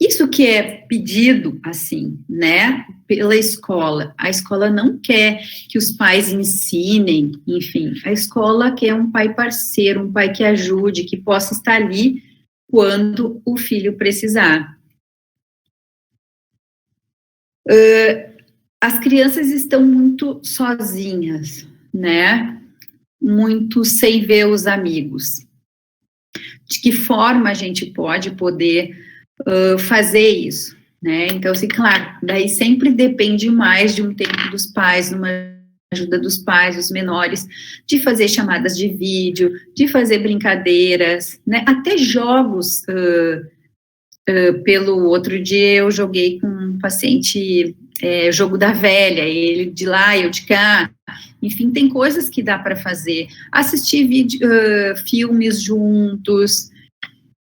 isso que é pedido, assim, né, pela escola, a escola não quer que os pais ensinem, enfim, a escola quer um pai parceiro, um pai que ajude, que possa estar ali quando o filho precisar. As crianças estão muito sozinhas, né, muito sem ver os amigos. de que forma a gente pode poder fazer isso, né? Então, assim, claro, daí sempre depende mais de um tempo dos pais, uma ajuda dos pais, os menores, de fazer chamadas de vídeo, de fazer brincadeiras, né? Até jogos. Pelo outro dia eu joguei com um paciente jogo da velha, ele de lá, eu de cá, enfim, tem coisas que dá para fazer, assistir filmes juntos,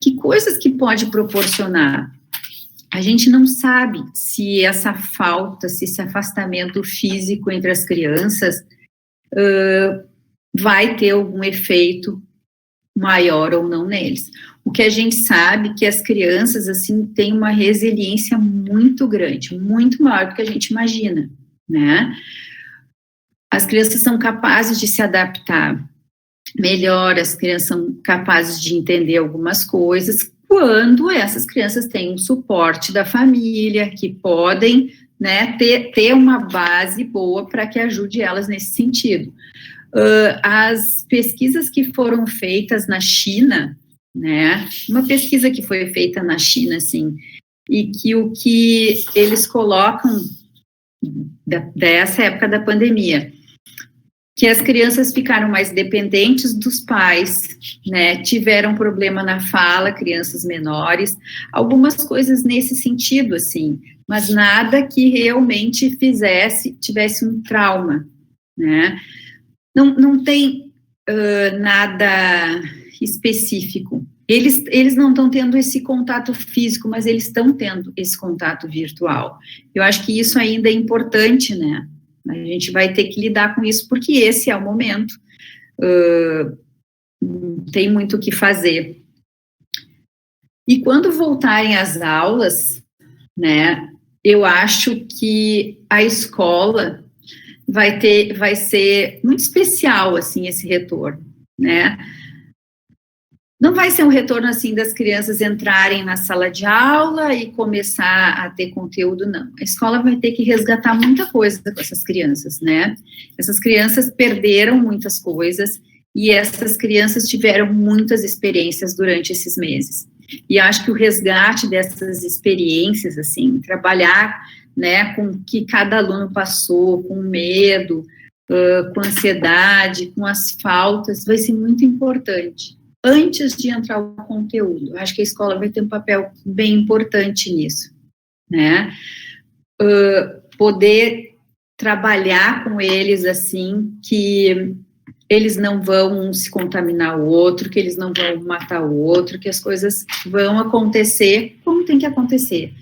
que coisas que pode proporcionar. A gente não sabe se essa falta, se esse afastamento físico entre as crianças vai ter algum efeito maior ou não neles. O que a gente sabe é que as crianças, assim, têm uma resiliência muito grande, muito maior do que a gente imagina, né? As crianças são capazes de se adaptar melhor, as crianças são capazes de entender algumas coisas, quando essas crianças têm um suporte da família, que podem, né, ter uma base boa para que ajude elas nesse sentido. As pesquisas que foram feitas na China, né, uma pesquisa que foi feita na China, assim, e que o que eles colocam dessa época da pandemia, que as crianças ficaram mais dependentes dos pais, né, tiveram problema na fala, crianças menores, algumas coisas nesse sentido, assim, mas nada que realmente tivesse um trauma, né. Não tem nada específico. Eles não estão tendo esse contato físico, mas eles estão tendo esse contato virtual. Eu acho que isso ainda é importante, né? A gente vai ter que lidar com isso, porque esse é o momento. Não tem muito o que fazer. E quando voltarem às aulas, né, eu acho que a escola vai ser muito especial, assim, esse retorno, né? Não vai ser um retorno, assim, das crianças entrarem na sala de aula e começar a ter conteúdo, não. A escola vai ter que resgatar muita coisa com essas crianças, né? Essas crianças perderam muitas coisas e essas crianças tiveram muitas experiências durante esses meses. E acho que o resgate dessas experiências, assim, trabalhar, né, com o que cada aluno passou, com medo, com ansiedade, com as faltas, vai ser muito importante. Antes de entrar o conteúdo, acho que a escola vai ter um papel bem importante nisso, né? Poder trabalhar com eles, assim, que eles não vão se contaminar o outro, que eles não vão matar o outro, que as coisas vão acontecer como tem que acontecer.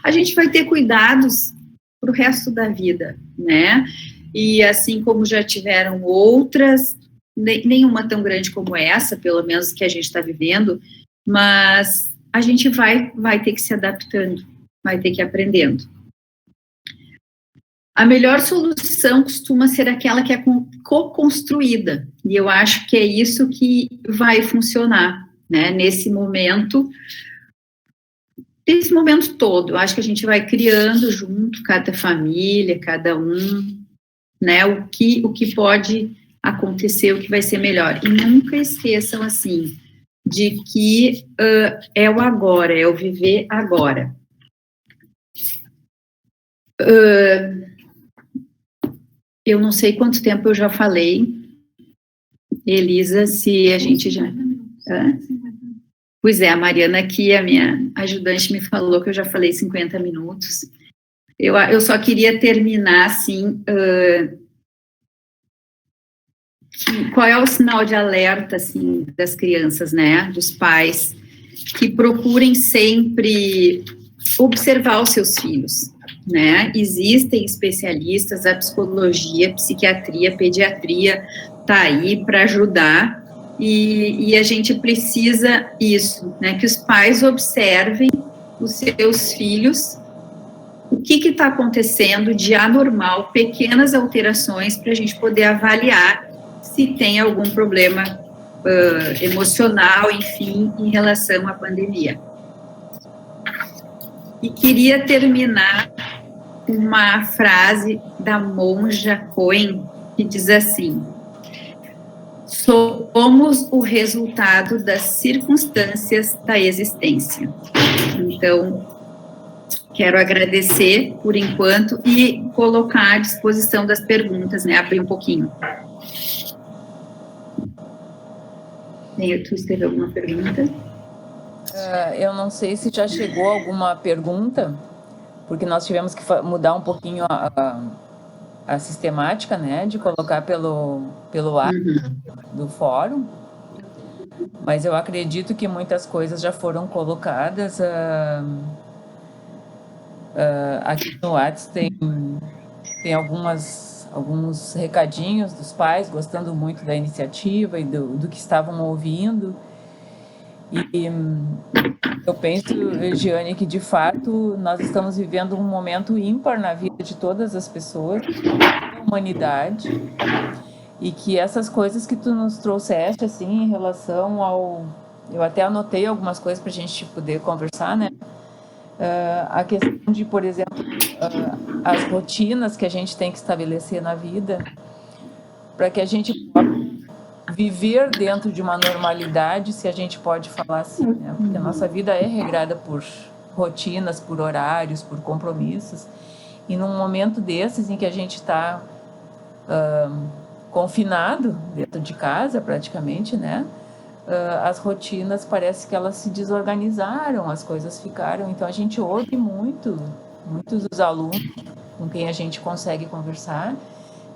A gente vai ter cuidados para o resto da vida, né? E assim como já tiveram outras, nenhuma tão grande como essa, pelo menos que a gente está vivendo, mas a gente vai ter que se adaptando, vai ter que ir aprendendo. A melhor solução costuma ser aquela que é co-construída, e eu acho que é isso que vai funcionar, né, nesse momento todo. Eu acho que a gente vai criando junto, cada família, cada um, né, o que pode acontecer, o que vai ser melhor. E nunca esqueçam, assim, de que é o agora, é o viver agora. Eu não sei quanto tempo eu já falei, Elisa, se a gente já... Pois é, a Mariana aqui, a minha ajudante, me falou que eu já falei 50 minutos. Eu só queria terminar, assim, qual é o sinal de alerta, assim, das crianças, né, dos pais, que procurem sempre observar os seus filhos, né? Existem especialistas, a psicologia, psiquiatria, pediatria tá aí para ajudar, e a gente precisa isso, né? Que os pais observem os seus filhos, o que está acontecendo de anormal, pequenas alterações para a gente poder avaliar se tem algum problema emocional, enfim, em relação à pandemia. E queria terminar com uma frase da monja Coen, que diz assim: sou somos o resultado das circunstâncias da existência. Então, quero agradecer por enquanto e colocar à disposição das perguntas, né? Abrir um pouquinho. Tu escreveu alguma pergunta? Eu não sei se já chegou alguma pergunta, porque nós tivemos que mudar um pouquinho a sistemática, né? De colocar pelo ar do fórum. Mas eu acredito que muitas coisas já foram colocadas. Aqui no WhatsApp tem alguns recadinhos dos pais gostando muito da iniciativa e do que estavam ouvindo. E eu penso, Giane, que de fato nós estamos vivendo um momento ímpar na vida de todas as pessoas, da humanidade, e que essas coisas que tu nos trouxeste, assim, em relação ao... Eu até anotei algumas coisas para a gente poder conversar, né? A questão de, por exemplo, as rotinas que a gente tem que estabelecer na vida para que a gente possa viver dentro de uma normalidade, se a gente pode falar assim, né? Porque a nossa vida é regrada por rotinas, por horários, por compromissos, e num momento desses em que a gente está confinado dentro de casa praticamente, né? As rotinas parece que elas se desorganizaram, as coisas ficaram, então a gente ouve muitos dos alunos com quem a gente consegue conversar,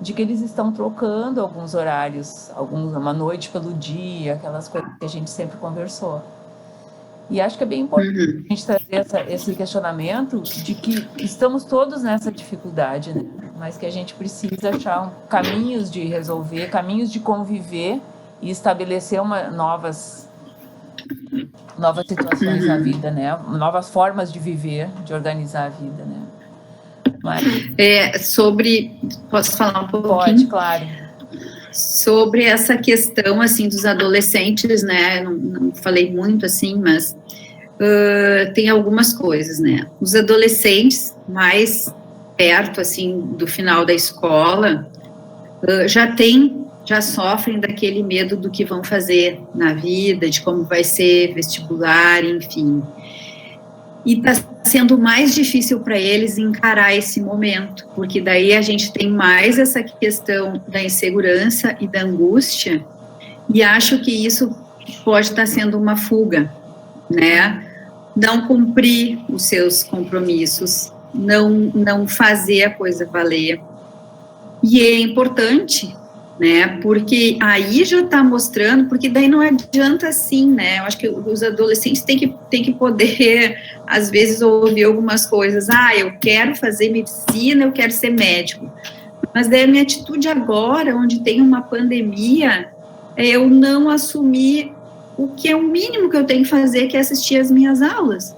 de que eles estão trocando alguns horários, uma noite pelo dia, aquelas coisas que a gente sempre conversou. E acho que é bem importante a gente trazer esse questionamento de que estamos todos nessa dificuldade, né? Mas que a gente precisa achar caminhos de resolver, caminhos de conviver e estabelecer novas situações na vida, né? Novas formas de viver, de organizar a vida, né? Mas... Posso falar um pouquinho? Pode, claro. Sobre essa questão, assim, dos adolescentes, né? Não falei muito, assim, mas tem algumas coisas, né? Os adolescentes mais perto, assim, do final da escola, já sofrem daquele medo do que vão fazer na vida, de como vai ser vestibular, enfim. E está sendo mais difícil para eles encarar esse momento, porque daí a gente tem mais essa questão da insegurança e da angústia, e acho que isso pode estar sendo uma fuga, né? Não cumprir os seus compromissos, não fazer a coisa valer. E é importante, né, porque aí já está mostrando, porque daí não adianta assim, né, eu acho que os adolescentes têm que poder, às vezes, ouvir algumas coisas, eu quero fazer medicina, eu quero ser médico, mas daí a minha atitude agora, onde tem uma pandemia, é eu não assumir o que é o mínimo que eu tenho que fazer, que é assistir às minhas aulas,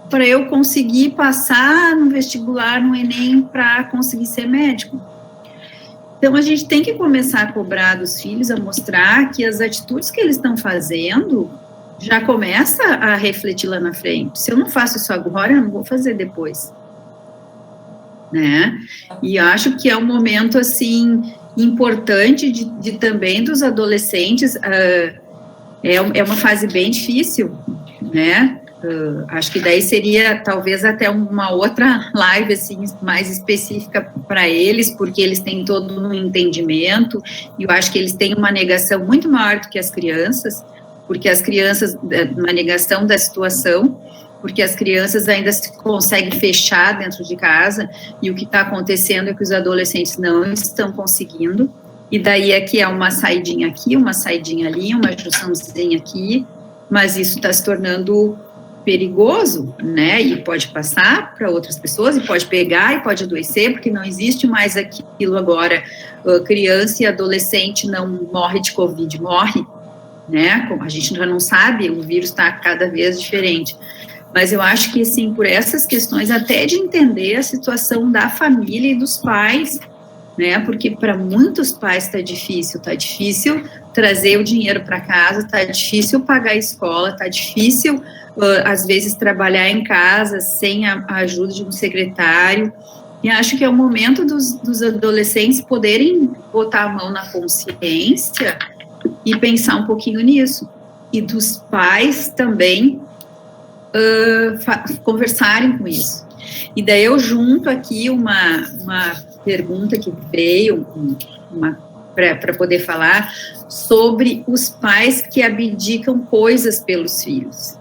para eu conseguir passar no vestibular, no Enem, para conseguir ser médico. Então, a gente tem que começar a cobrar dos filhos, a mostrar que as atitudes que eles estão fazendo já começa a refletir lá na frente. Se eu não faço isso agora, eu não vou fazer depois. Né? E acho que é um momento, assim, importante de também dos adolescentes. É uma fase bem difícil, né? Acho que daí seria talvez até uma outra live assim, mais específica para eles, porque eles têm todo um entendimento, e eu acho que eles têm uma negação muito maior do que as crianças, porque as crianças, uma negação da situação, porque as crianças ainda se conseguem fechar dentro de casa, e o que está acontecendo é que os adolescentes não estão conseguindo, e daí aqui é uma saidinha aqui, uma saidinha ali, uma junçãozinha aqui, mas isso está se tornando perigoso, né, e pode passar para outras pessoas, e pode pegar, e pode adoecer, porque não existe mais aquilo agora, criança e adolescente não morre de Covid, morre, né, como a gente já não sabe, o vírus está cada vez diferente, mas eu acho que, assim, por essas questões, até de entender a situação da família e dos pais, né, porque para muitos pais está difícil trazer o dinheiro para casa, está difícil pagar a escola, está difícil, às vezes, trabalhar em casa sem a ajuda de um secretário, e acho que é o momento dos adolescentes poderem botar a mão na consciência e pensar um pouquinho nisso. E dos pais também conversarem com isso. E daí eu junto aqui uma pergunta que veio para poder falar sobre os pais que abdicam coisas pelos filhos,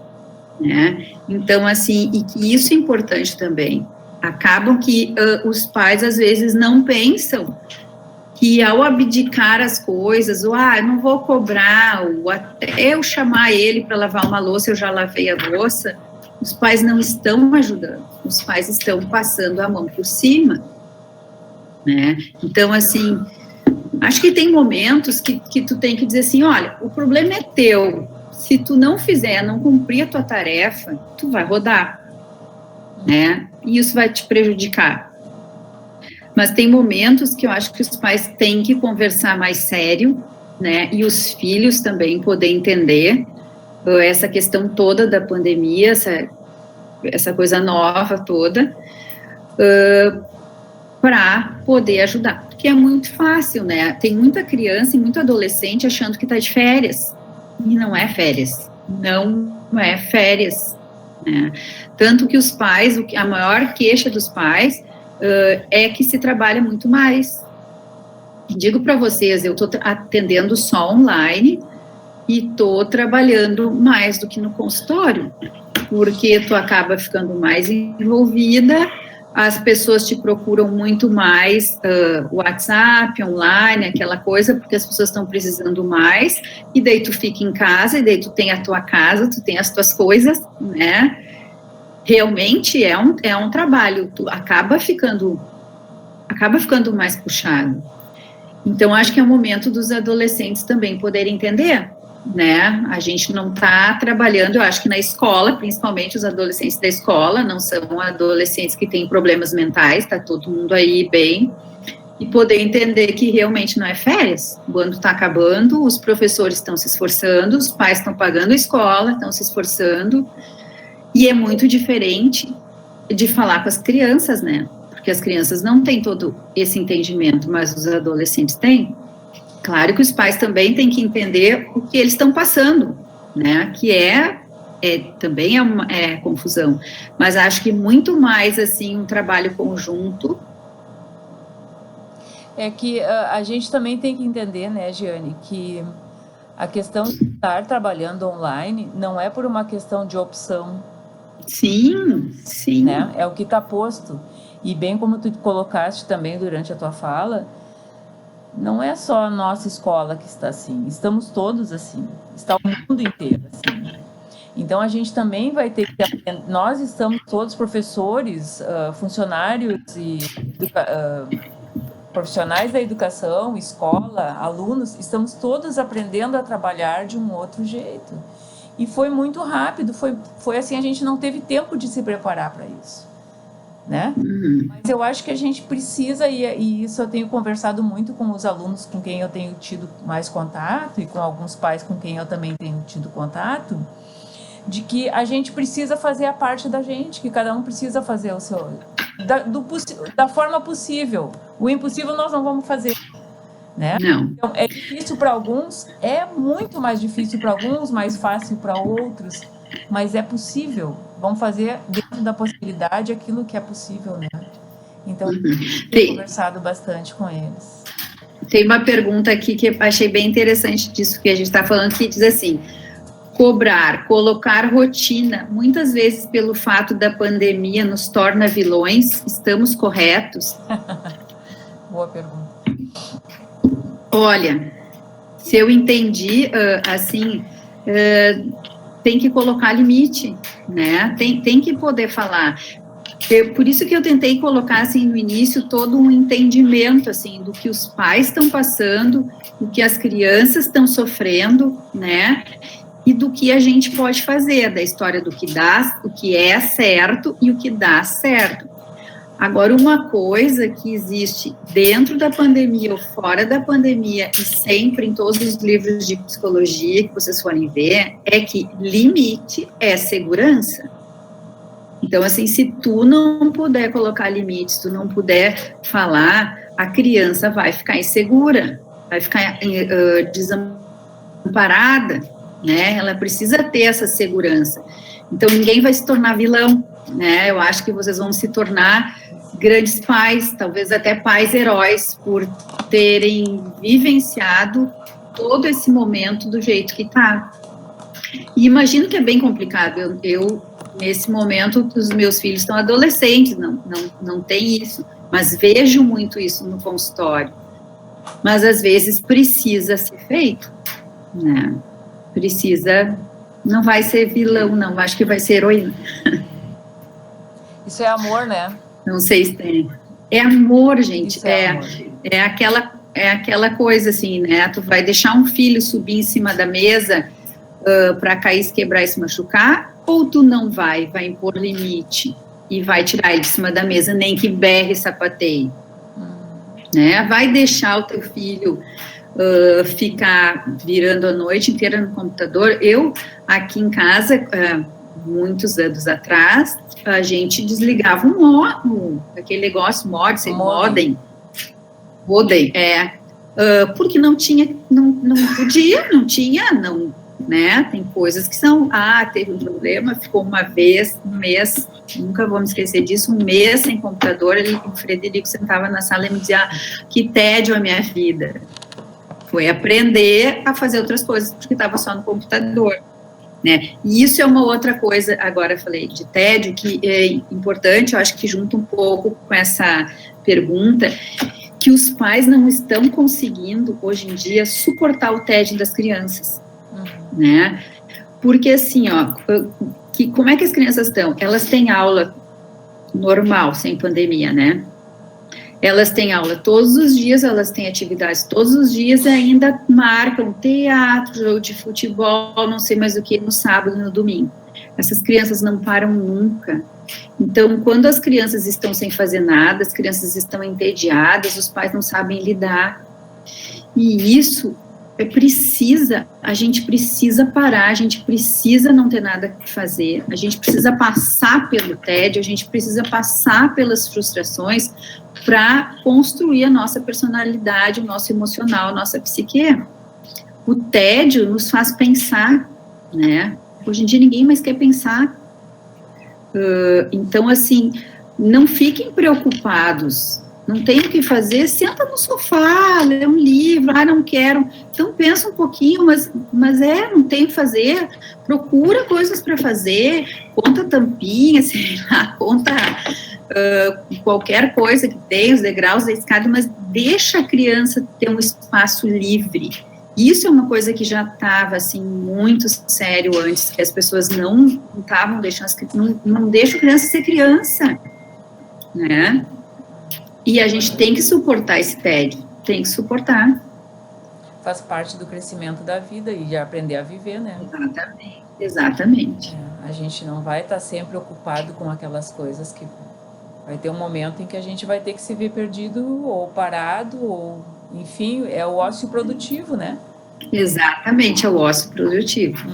né? Então, assim, e que isso é importante também. Acabam que os pais, às vezes, não pensam que ao abdicar as coisas, ou eu não vou cobrar, ou até eu chamar ele para lavar uma louça, eu já lavei a louça, os pais não estão ajudando, os pais estão passando a mão por cima, né? Então, assim, acho que tem momentos que tu tem que dizer assim, olha, o problema é teu, se tu não fizer, não cumprir a tua tarefa, tu vai rodar, né? E isso vai te prejudicar. Mas tem momentos que eu acho que os pais têm que conversar mais sério, né? E os filhos também poder entender essa questão toda da pandemia, essa coisa nova toda, para poder ajudar. Porque é muito fácil, né? Tem muita criança e muito adolescente achando que está de férias. E não é férias. Não é férias. Né? Tanto que os pais, a maior queixa dos pais é que se trabalha muito mais. Digo para vocês, eu estou atendendo só online e estou trabalhando mais do que no consultório, porque tu acaba ficando mais envolvida, as pessoas te procuram muito mais WhatsApp, online, aquela coisa, porque as pessoas estão precisando mais, e daí tu fica em casa, e daí tu tem a tua casa, tu tem as tuas coisas, né? Realmente é um trabalho, tu acaba ficando mais puxado. Então, acho que é o momento dos adolescentes também poderem entender, né? A gente não está trabalhando, eu acho que na escola, principalmente os adolescentes da escola, não são adolescentes que têm problemas mentais, está todo mundo aí bem, e poder entender que realmente não é férias. O ano está acabando, os professores estão se esforçando, os pais estão pagando a escola, estão se esforçando, e é muito diferente de falar com as crianças, né? Porque as crianças não têm todo esse entendimento, mas os adolescentes têm. Claro que os pais também têm que entender o que eles estão passando, né? Que também é confusão. Mas acho que muito mais, assim, um trabalho conjunto. É que a gente também tem que entender, né, Giane, que a questão de estar trabalhando online não é por uma questão de opção. Sim, sim. Né? É o que está posto. E bem como tu colocaste também durante a tua fala, não é só a nossa escola que está assim, estamos todos assim, está o mundo inteiro assim. Então a gente também vai ter que aprender, nós estamos todos professores, funcionários e profissionais da educação, escola, alunos, estamos todos aprendendo a trabalhar de um outro jeito. E foi muito rápido, foi assim, a gente não teve tempo de se preparar para isso, né? Mas eu acho que a gente precisa, e isso eu tenho conversado muito com os alunos com quem eu tenho tido mais contato, e com alguns pais com quem eu também tenho tido contato, de que a gente precisa fazer a parte da gente, que cada um precisa fazer o seu, da forma possível. O impossível nós não vamos fazer. Né? Então, é difícil para alguns, é muito mais difícil para alguns, mais fácil para outros, mas é possível. Vamos fazer dentro da possibilidade aquilo que é possível, né? Então, tenho conversado bastante com eles. Tem uma pergunta aqui que eu achei bem interessante disso que a gente está falando, que diz assim: colocar rotina, muitas vezes pelo fato da pandemia nos torna vilões, estamos corretos? Boa pergunta. Olha, se eu entendi, assim, tem que colocar limite, né? Tem que poder falar. Por isso que eu tentei colocar, assim, no início, todo um entendimento, assim, do que os pais estão passando, do que as crianças estão sofrendo, né? E do que a gente pode fazer, da história do que dá, o que é certo e o que dá certo. Agora, uma coisa que existe dentro da pandemia ou fora da pandemia, e sempre em todos os livros de psicologia que vocês forem ver, é que limite é segurança. Então, assim, se tu não puder colocar limites, tu não puder falar, a criança vai ficar insegura, vai ficar amparada, né? Ela precisa ter essa segurança. Então, ninguém vai se tornar vilão, né? Eu acho que vocês vão se tornar grandes pais, talvez até pais heróis, por terem vivenciado todo esse momento do jeito que está. E imagino que é bem complicado. Eu nesse momento, os meus filhos estão adolescentes, não tem isso, mas vejo muito isso no consultório. Mas, às vezes, precisa ser feito, né? Precisa, não vai ser vilão, não, acho que vai ser heroína. Isso é amor, né? Não sei se tem. É amor, gente. Isso é amor. É aquela coisa assim, né? Tu vai deixar um filho subir em cima da mesa para cair, se quebrar e se machucar, ou tu não vai impor limite e vai tirar ele de cima da mesa, nem que berre e sapateie. Né? Vai deixar o teu filho ficar virando a noite inteira no computador. Eu, aqui em casa, muitos anos atrás, a gente desligava aquele negócio modem, porque não podia, né? Tem coisas que são, teve um problema, ficou um mês, nunca vou me esquecer disso, um mês sem computador. O Frederico sentava na sala e me dizia, que tédio a minha vida. Foi aprender a fazer outras coisas, porque estava só no computador, né? E isso é uma outra coisa, agora eu falei de tédio, que é importante, eu acho que junta um pouco com essa pergunta, que os pais não estão conseguindo, hoje em dia, suportar o tédio das crianças, né? Porque assim, como é que as crianças estão? Elas têm aula normal, sem pandemia, né? Elas têm aula todos os dias, elas têm atividades todos os dias, ainda marcam teatro, jogo de futebol, não sei mais o que, no sábado e no domingo. Essas crianças não param nunca. Então, quando as crianças estão sem fazer nada, as crianças estão entediadas, os pais não sabem lidar. E isso a gente precisa parar, a gente precisa não ter nada que fazer, a gente precisa passar pelo tédio, a gente precisa passar pelas frustrações para construir a nossa personalidade, o nosso emocional, a nossa psique. O tédio nos faz pensar, né? Hoje em dia ninguém mais quer pensar. Então, assim, não fiquem preocupados. Não tem o que fazer, senta no sofá, lê um livro, não quero. Então, pensa um pouquinho, mas não tem o que fazer. Procura coisas para fazer, conta tampinha, sei lá, conta qualquer coisa que tem, os degraus da escada, mas deixa a criança ter um espaço livre. Isso é uma coisa que já estava, assim, muito sério antes, que as pessoas não estavam deixando, não deixam a criança ser criança, né? E a gente tem que suportar esse tédio, tem que suportar. Faz parte do crescimento da vida e de aprender a viver, né? Exatamente. A gente não vai estar sempre ocupado com aquelas coisas que vai ter um momento em que a gente vai ter que se ver perdido ou parado, ou, enfim, é o ócio produtivo, né? Exatamente, é o ócio produtivo.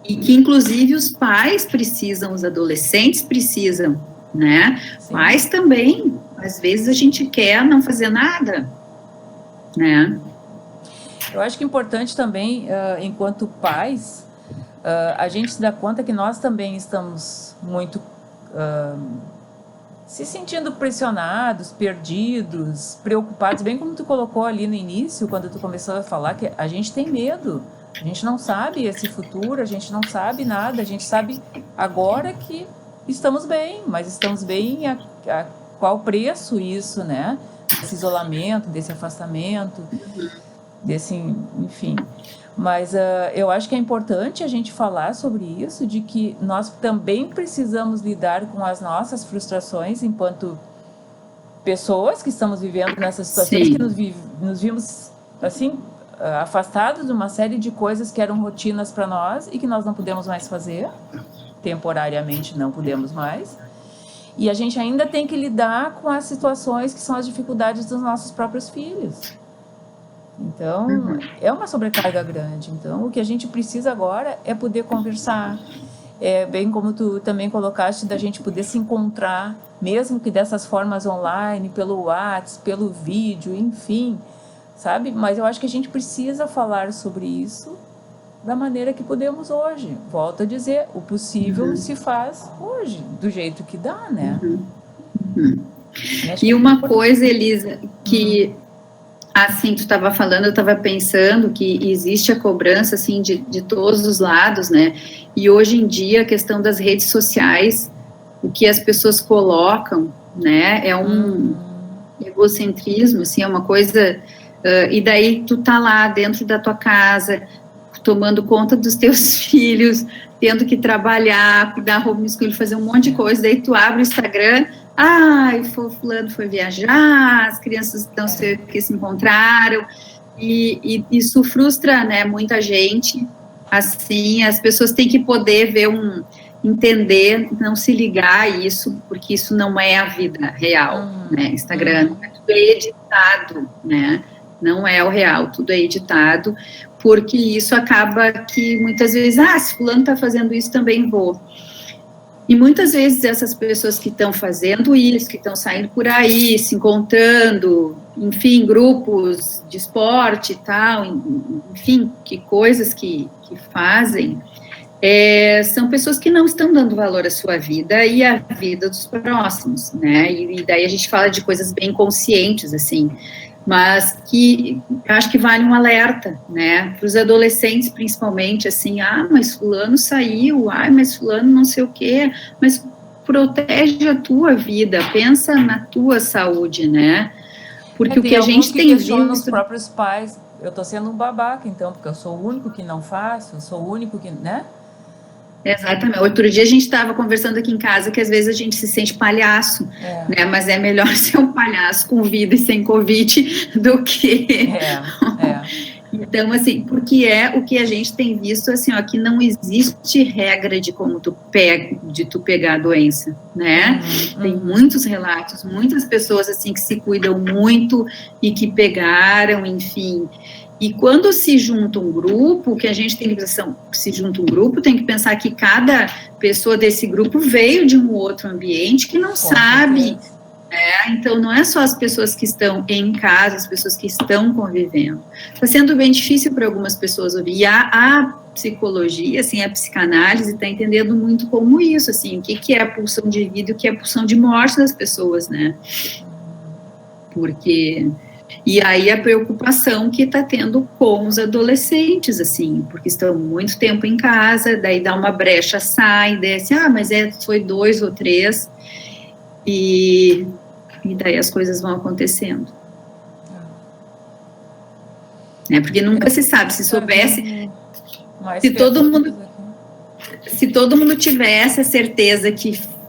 E que, inclusive, os pais precisam, os adolescentes precisam, né? Sim. Mas também, às vezes, a gente quer não fazer nada, né? Eu acho que é importante também, enquanto pais, a gente se dá conta que nós também estamos muito se sentindo pressionados, perdidos, preocupados, bem como tu colocou ali no início, quando tu começou a falar que a gente tem medo, a gente não sabe esse futuro, a gente não sabe nada, a gente sabe agora que estamos bem, mas estamos bem a qual preço isso, né? Desse isolamento, desse afastamento, desse, enfim. Mas eu acho que é importante a gente falar sobre isso, de que nós também precisamos lidar com as nossas frustrações enquanto pessoas que estamos vivendo nessas situações. Sim. Que nos vimos, assim, afastados de uma série de coisas que eram rotinas para nós e que nós não podemos mais fazer, temporariamente não podemos mais. E a gente ainda tem que lidar com as situações que são as dificuldades dos nossos próprios filhos. Então, é uma sobrecarga grande. Então, o que a gente precisa agora é poder conversar. Bem como tu também colocaste, da gente poder se encontrar, mesmo que dessas formas online, pelo WhatsApp, pelo vídeo, enfim, sabe? Mas eu acho que a gente precisa falar sobre isso da maneira que podemos hoje. Volto a dizer, o possível se faz hoje, do jeito que dá, né? E uma coisa, Elisa, que assim, tu estava falando, eu estava pensando que existe a cobrança, assim, de todos os lados, né? E hoje em dia, a questão das redes sociais, o que as pessoas colocam, né, é um egocentrismo, assim, é uma coisa... e daí tu tá lá dentro da tua casa, tomando conta dos teus filhos, tendo que trabalhar, cuidar homeschooling, fazer um monte de coisa, daí tu abre o Instagram, fulano foi viajar, as crianças não sei o que se encontraram, e isso frustra, né, muita gente, assim, as pessoas têm que poder entender, não se ligar a isso, porque isso não é a vida real, né, Instagram, tudo é editado, né, não é o real, tudo é editado, porque isso acaba que muitas vezes, se fulano está fazendo isso, também vou. E muitas vezes essas pessoas que estão fazendo isso, que estão saindo por aí, se encontrando, enfim, grupos de esporte e tal, enfim, que coisas que fazem, são pessoas que não estão dando valor à sua vida e à vida dos próximos, né? E daí a gente fala de coisas bem conscientes, assim, mas que eu acho que vale um alerta, né, para os adolescentes principalmente, assim, mas fulano saiu, mas fulano não sei o quê, mas protege a tua vida, pensa na tua saúde, né, porque o que a gente tem visto... os próprios pais, eu tô sendo um babaca, então, porque eu sou o único que não faço, eu sou o único que, né? Exatamente. Outro dia a gente estava conversando aqui em casa que às vezes a gente se sente palhaço, né? Mas é melhor ser um palhaço com vida e sem Covid do que... Então, assim, porque é o que a gente tem visto, assim, ó, que não existe regra de como tu pegar a doença, né? Tem muitos relatos, muitas pessoas, assim, que se cuidam muito e que pegaram, enfim... E quando se junta um grupo, que a gente tem que pensar, tem que pensar que cada pessoa desse grupo veio de um outro ambiente que não sabe, então não é só as pessoas que estão em casa, as pessoas que estão convivendo. Está sendo bem difícil para algumas pessoas ouvir. E a psicologia, assim, a psicanálise está entendendo muito como isso, assim, o que é a pulsão de vida e o que é a pulsão de morte das pessoas, né? Porque... E aí a preocupação que está tendo com os adolescentes, assim, porque estão muito tempo em casa, daí dá uma brecha, sai, desce, mas foi 2 ou 3, e daí as coisas vão acontecendo. Porque nunca se sabe, se soubesse, se todo mundo tivesse a certeza que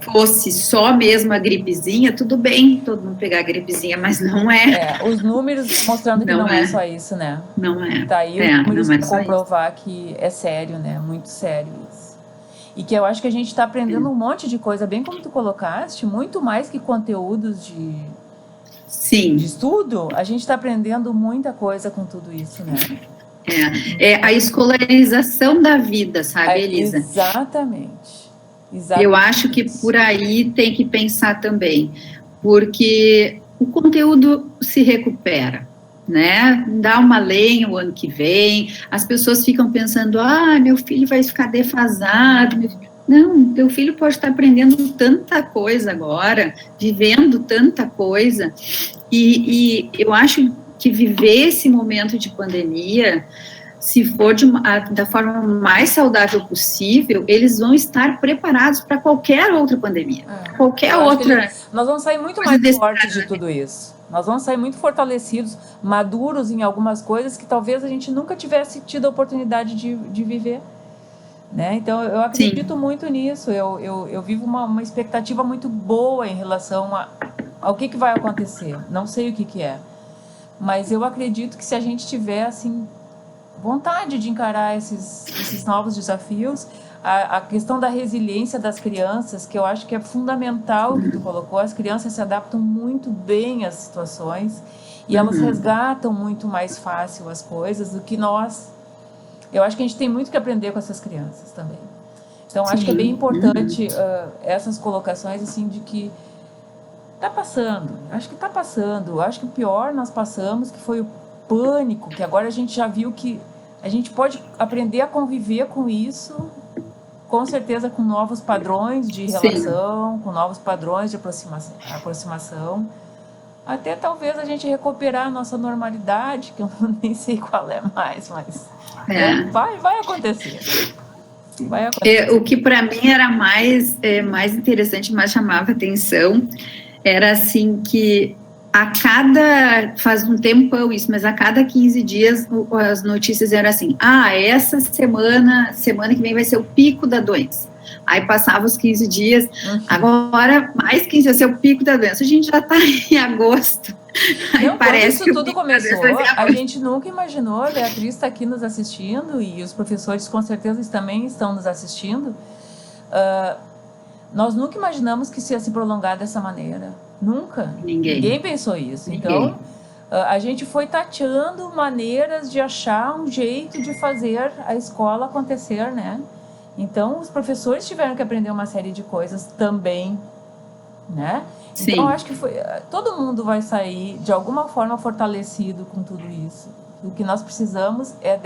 fosse só mesmo a gripezinha, tudo bem todo mundo pegar a gripezinha, mas não é. Os números estão mostrando que não é só isso, né? Não é. Tá aí os números para comprovar que é sério, né? Muito sério isso. E que eu acho que a gente está aprendendo um monte de coisa, bem como tu colocaste, muito mais que conteúdos de estudo, a gente está aprendendo muita coisa com tudo isso, né? É a escolarização da vida, sabe, Elisa? Exatamente. Eu acho que por aí tem que pensar também, porque o conteúdo se recupera, né? Dá uma lenha o ano que vem, as pessoas ficam pensando, meu filho vai ficar defasado. Não, teu filho pode estar aprendendo tanta coisa agora, vivendo tanta coisa, e eu acho que viver esse momento de pandemia, se for da forma mais saudável possível, eles vão estar preparados para qualquer outra pandemia. Qualquer outra. Nós vamos sair muito mais fortes de tudo isso. Nós vamos sair muito fortalecidos, maduros em algumas coisas que talvez a gente nunca tivesse tido a oportunidade de viver. Né? Então, eu acredito muito nisso. Eu vivo uma expectativa muito boa em relação ao que vai acontecer. Não sei o que é. Mas eu acredito que se a gente tiver, assim, vontade de encarar esses novos desafios, a questão da resiliência das crianças, que eu acho que é fundamental, que tu colocou, as crianças se adaptam muito bem às situações e elas resgatam muito mais fácil as coisas do que nós. Eu acho que a gente tem muito que aprender com essas crianças também. Então, acho que é bem importante essas colocações, assim, de que acho que está passando. Acho que o pior nós passamos, que foi o pânico, que agora a gente já viu que a gente pode aprender a conviver com isso, com certeza com novos padrões de relação, com novos padrões de aproximação, até talvez a gente recuperar a nossa normalidade, que eu nem sei qual é mais, mas vai acontecer. O que para mim era mais interessante, mais chamava atenção, era assim que faz um tempão isso, mas a cada 15 dias as notícias eram assim, essa semana que vem vai ser o pico da doença. Aí passava os 15 dias, agora mais 15 vai ser o pico da doença. A gente já está em agosto. Não, parece quando isso tudo começou, a gente nunca imaginou, a Beatriz está aqui nos assistindo e os professores com certeza também estão nos assistindo, nós nunca imaginamos que isso ia se prolongar dessa maneira, nunca, ninguém pensou isso, então a gente foi tateando maneiras de achar um jeito de fazer a escola acontecer, né? Então os professores tiveram que aprender uma série de coisas também, né? Sim. Então, acho que todo mundo vai sair, de alguma forma, fortalecido com tudo isso. O que nós precisamos é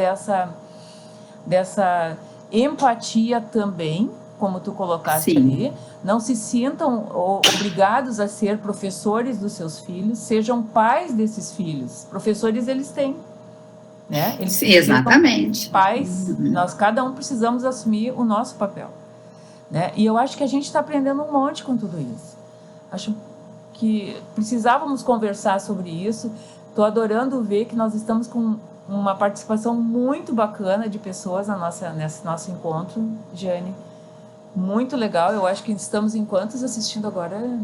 dessa empatia também, como tu colocaste ali. Não se sintam obrigados a ser professores dos seus filhos, sejam pais desses filhos. Professores, eles têm, né? Eles exatamente. Pais, nós cada um precisamos assumir o nosso papel, né? E eu acho que a gente está aprendendo um monte com tudo isso. Acho que precisávamos conversar sobre isso. Estou adorando ver que nós estamos com uma participação muito bacana de pessoas nesse nosso encontro, Jane. Muito legal. Eu acho que estamos em quantos assistindo agora?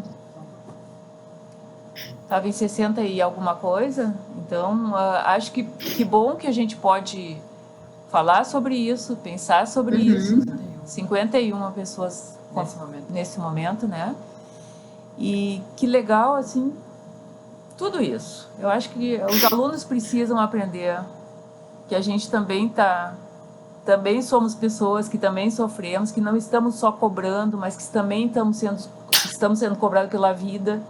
Estava em 60 e alguma coisa. Então, acho que bom que a gente pode falar sobre isso, pensar sobre isso. 51 pessoas nesse momento, né? E que legal, assim, tudo isso. Eu acho que os alunos precisam aprender que a gente também somos pessoas que também sofremos, que não estamos só cobrando, mas que também estamos sendo cobrados pela vida,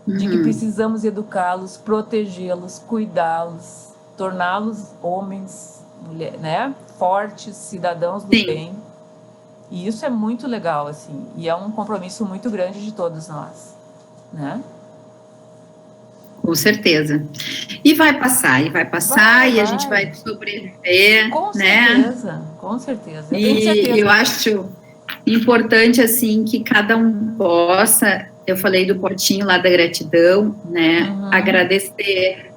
de que precisamos educá-los, protegê-los, cuidá-los, torná-los homens, mulher, né? Fortes, cidadãos do bem. E isso é muito legal, assim, e é um compromisso muito grande de todos nós, né? Com certeza. E vai passar, e a gente vai sobreviver, com né? Certeza, com certeza. E eu acho importante, assim, que cada um possa, eu falei do potinho lá da gratidão, né? Agradecer,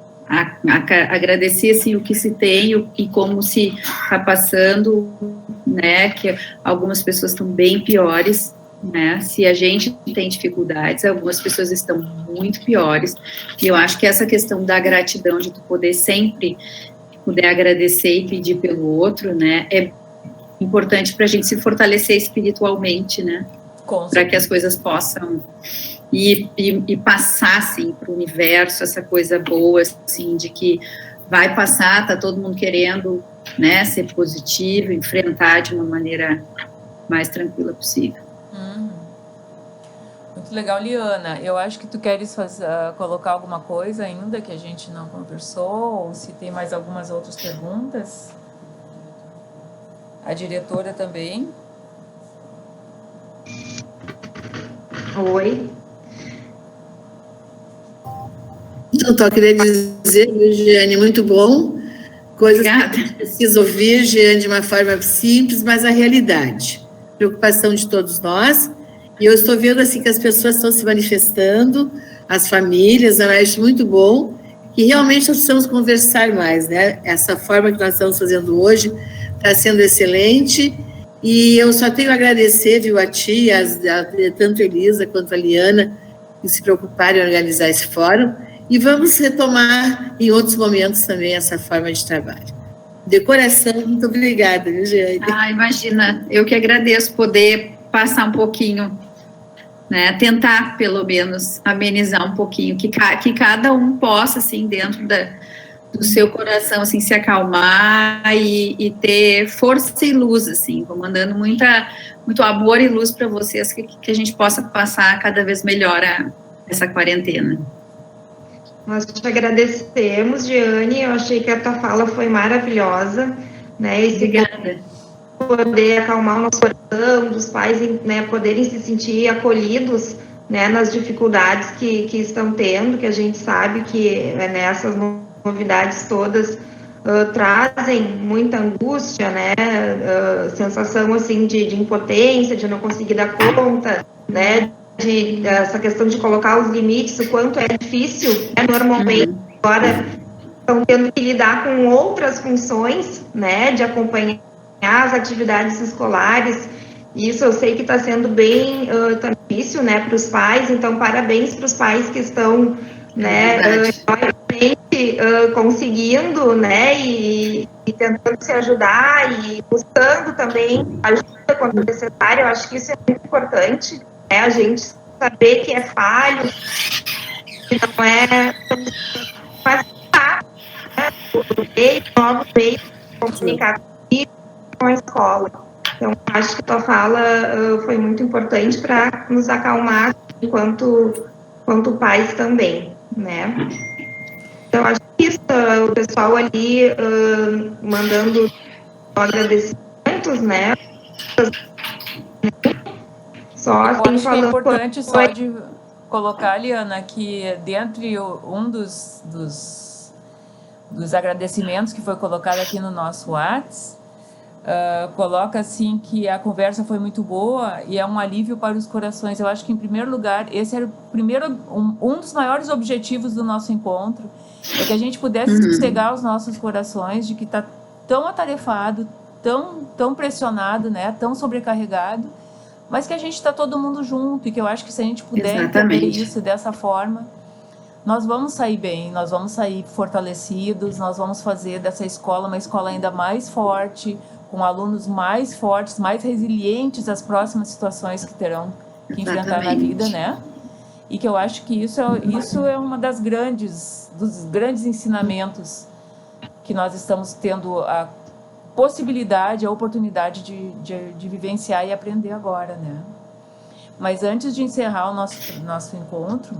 assim, o que se tem e como se está passando, né, que algumas pessoas estão bem piores, né, se a gente tem dificuldades, algumas pessoas estão muito piores, e eu acho que essa questão da gratidão, de tu poder sempre poder agradecer e pedir pelo outro, né, é importante para a gente se fortalecer espiritualmente, né, para que as coisas possam e passar, assim, para o universo, essa coisa boa, assim, de que vai passar, tá todo mundo querendo, né, ser positivo, enfrentar de uma maneira mais tranquila possível. Muito legal, Liana. Eu acho que tu queres colocar alguma coisa ainda que a gente não conversou, ou se tem mais algumas outras perguntas. A diretora também. Oi. Então, só queria dizer, Giane, muito bom. Coisas que a gente precisa ouvir, Giane, de uma forma simples, mas a realidade. Preocupação de todos nós. E eu estou vendo, assim, que as pessoas estão se manifestando, as famílias, eu acho muito bom. E realmente nós precisamos conversar mais, né? Essa forma que nós estamos fazendo hoje está sendo excelente. E eu só tenho a agradecer, viu, a ti, tanto a Elisa quanto a Liana, que se preocuparam em organizar esse fórum. E vamos retomar em outros momentos também essa forma de trabalho. De coração, muito obrigada, viu, Giane? Imagina, eu que agradeço poder passar um pouquinho, né, tentar, pelo menos, amenizar um pouquinho, que cada um possa, assim, dentro do seu coração, assim, se acalmar e ter força e luz, assim, vou mandando muito amor e luz para vocês, que a gente possa passar cada vez melhor essa quarentena. Nós te agradecemos, Giane. Eu achei que a tua fala foi maravilhosa, né? Obrigada. Poder acalmar o nosso coração, dos pais, né, poderem se sentir acolhidos, né, nas dificuldades que estão tendo, que a gente sabe que essas novidades todas trazem muita angústia, né, sensação assim de impotência, de não conseguir dar conta, né, essa questão de colocar os limites, o quanto é difícil, né, normalmente agora estão tendo que lidar com outras funções, né, de acompanhar as atividades escolares. Isso eu sei que está sendo bem difícil, né, para os pais. Então, parabéns para os pais que estão, né, conseguindo, né, e tentando se ajudar e buscando também ajuda quando necessário. Eu acho que isso é muito importante, né, a gente saber que é falho, que não é facilitar, né, novos meios de comunicar com a escola. Então, acho que a tua fala foi muito importante para nos acalmar enquanto pais também, né? Então, acho que isso, o pessoal ali mandando agradecimentos, né? Só assim, acho que é importante só de colocar, Liana, que dentre um dos agradecimentos que foi colocado aqui no nosso WhatsApp, coloca assim que a conversa foi muito boa e é um alívio para os corações. Eu acho que, em primeiro lugar, esse era um dos maiores objetivos do nosso encontro, é que a gente pudesse sossegar os nossos corações de que está tão atarefado, tão pressionado, né, tão sobrecarregado, mas que a gente está todo mundo junto, e que eu acho que se a gente puder entender isso dessa forma, nós vamos sair bem, nós vamos sair fortalecidos, nós vamos fazer dessa escola uma escola ainda mais forte, com alunos mais fortes, mais resilientes às próximas situações que terão que enfrentar na vida, né? E que eu acho que isso é uma dos grandes ensinamentos que nós estamos tendo a possibilidade, a oportunidade de vivenciar e aprender agora, né? Mas antes de encerrar o nosso encontro,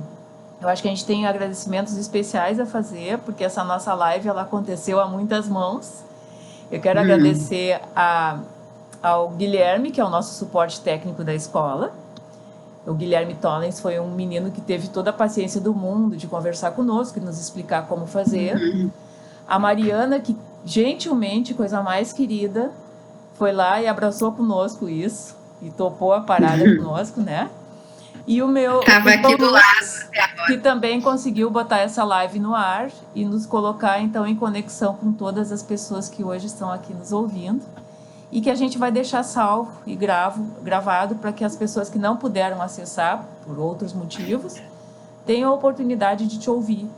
eu acho que a gente tem agradecimentos especiais a fazer, porque essa nossa live ela aconteceu a muitas mãos. Eu quero agradecer ao Guilherme, que é o nosso suporte técnico da escola. O Guilherme Tollens foi um menino que teve toda a paciência do mundo de conversar conosco e nos explicar como fazer. A Mariana, que gentilmente, coisa mais querida, foi lá e abraçou conosco isso, e topou a parada conosco, né? E o meu... Estava aqui do lado. Que também conseguiu botar essa live no ar e nos colocar, então, em conexão com todas as pessoas que hoje estão aqui nos ouvindo, e que a gente vai deixar salvo e gravado para que as pessoas que não puderam acessar, por outros motivos, tenham a oportunidade de te ouvir,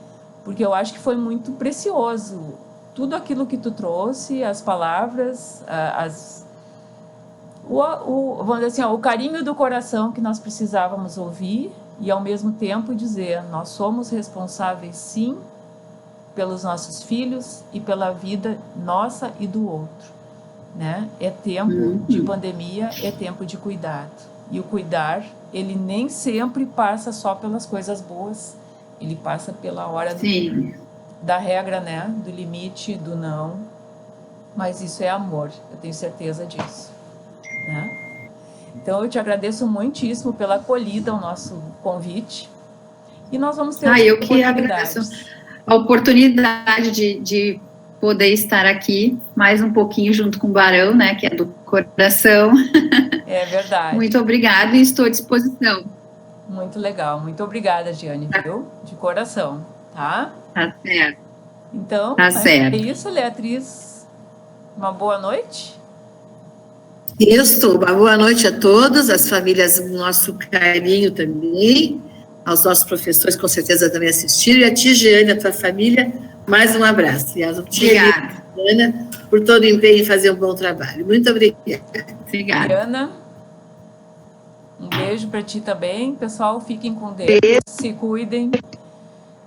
porque eu acho que foi muito precioso tudo aquilo que tu trouxe, as palavras, vamos dizer assim, o carinho do coração que nós precisávamos ouvir, e ao mesmo tempo dizer, nós somos responsáveis sim pelos nossos filhos e pela vida nossa e do outro, né? É tempo de pandemia, é tempo de cuidado, e o cuidar, ele nem sempre passa só pelas coisas boas, ele passa pela hora da regra, né? Do limite, do não, mas isso é amor, eu tenho certeza disso, né? Então, eu te agradeço muitíssimo pela acolhida ao nosso convite. E nós vamos ter eu que agradeço a oportunidade de poder estar aqui mais um pouquinho junto com o Barão, né, que é do coração. É verdade. Muito obrigada e estou à disposição. Muito legal. Muito obrigada, Giane, viu? De coração, tá? Tá certo. Então, é isso, Leatriz. Uma boa noite. Isso, uma boa noite a todos, as famílias, nosso carinho também, aos nossos professores, com certeza também assistiram, e a ti, Giane, a tua família, mais um abraço. E a obrigada, Ana, por todo o empenho em fazer um bom trabalho. Muito obrigada. Obrigada. Ana, um beijo para ti também. Pessoal, fiquem com Deus, se cuidem,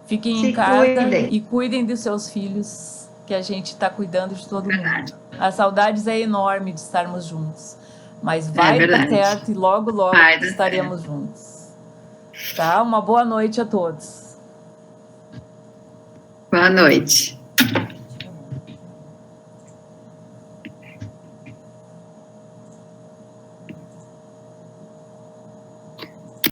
fiquem em casa e cuidem dos seus filhos, que a gente está cuidando de todo mundo. As saudades é enorme de estarmos juntos, mas vai dar certo e logo estaremos juntos. Tá? Uma boa noite a todos. Boa noite.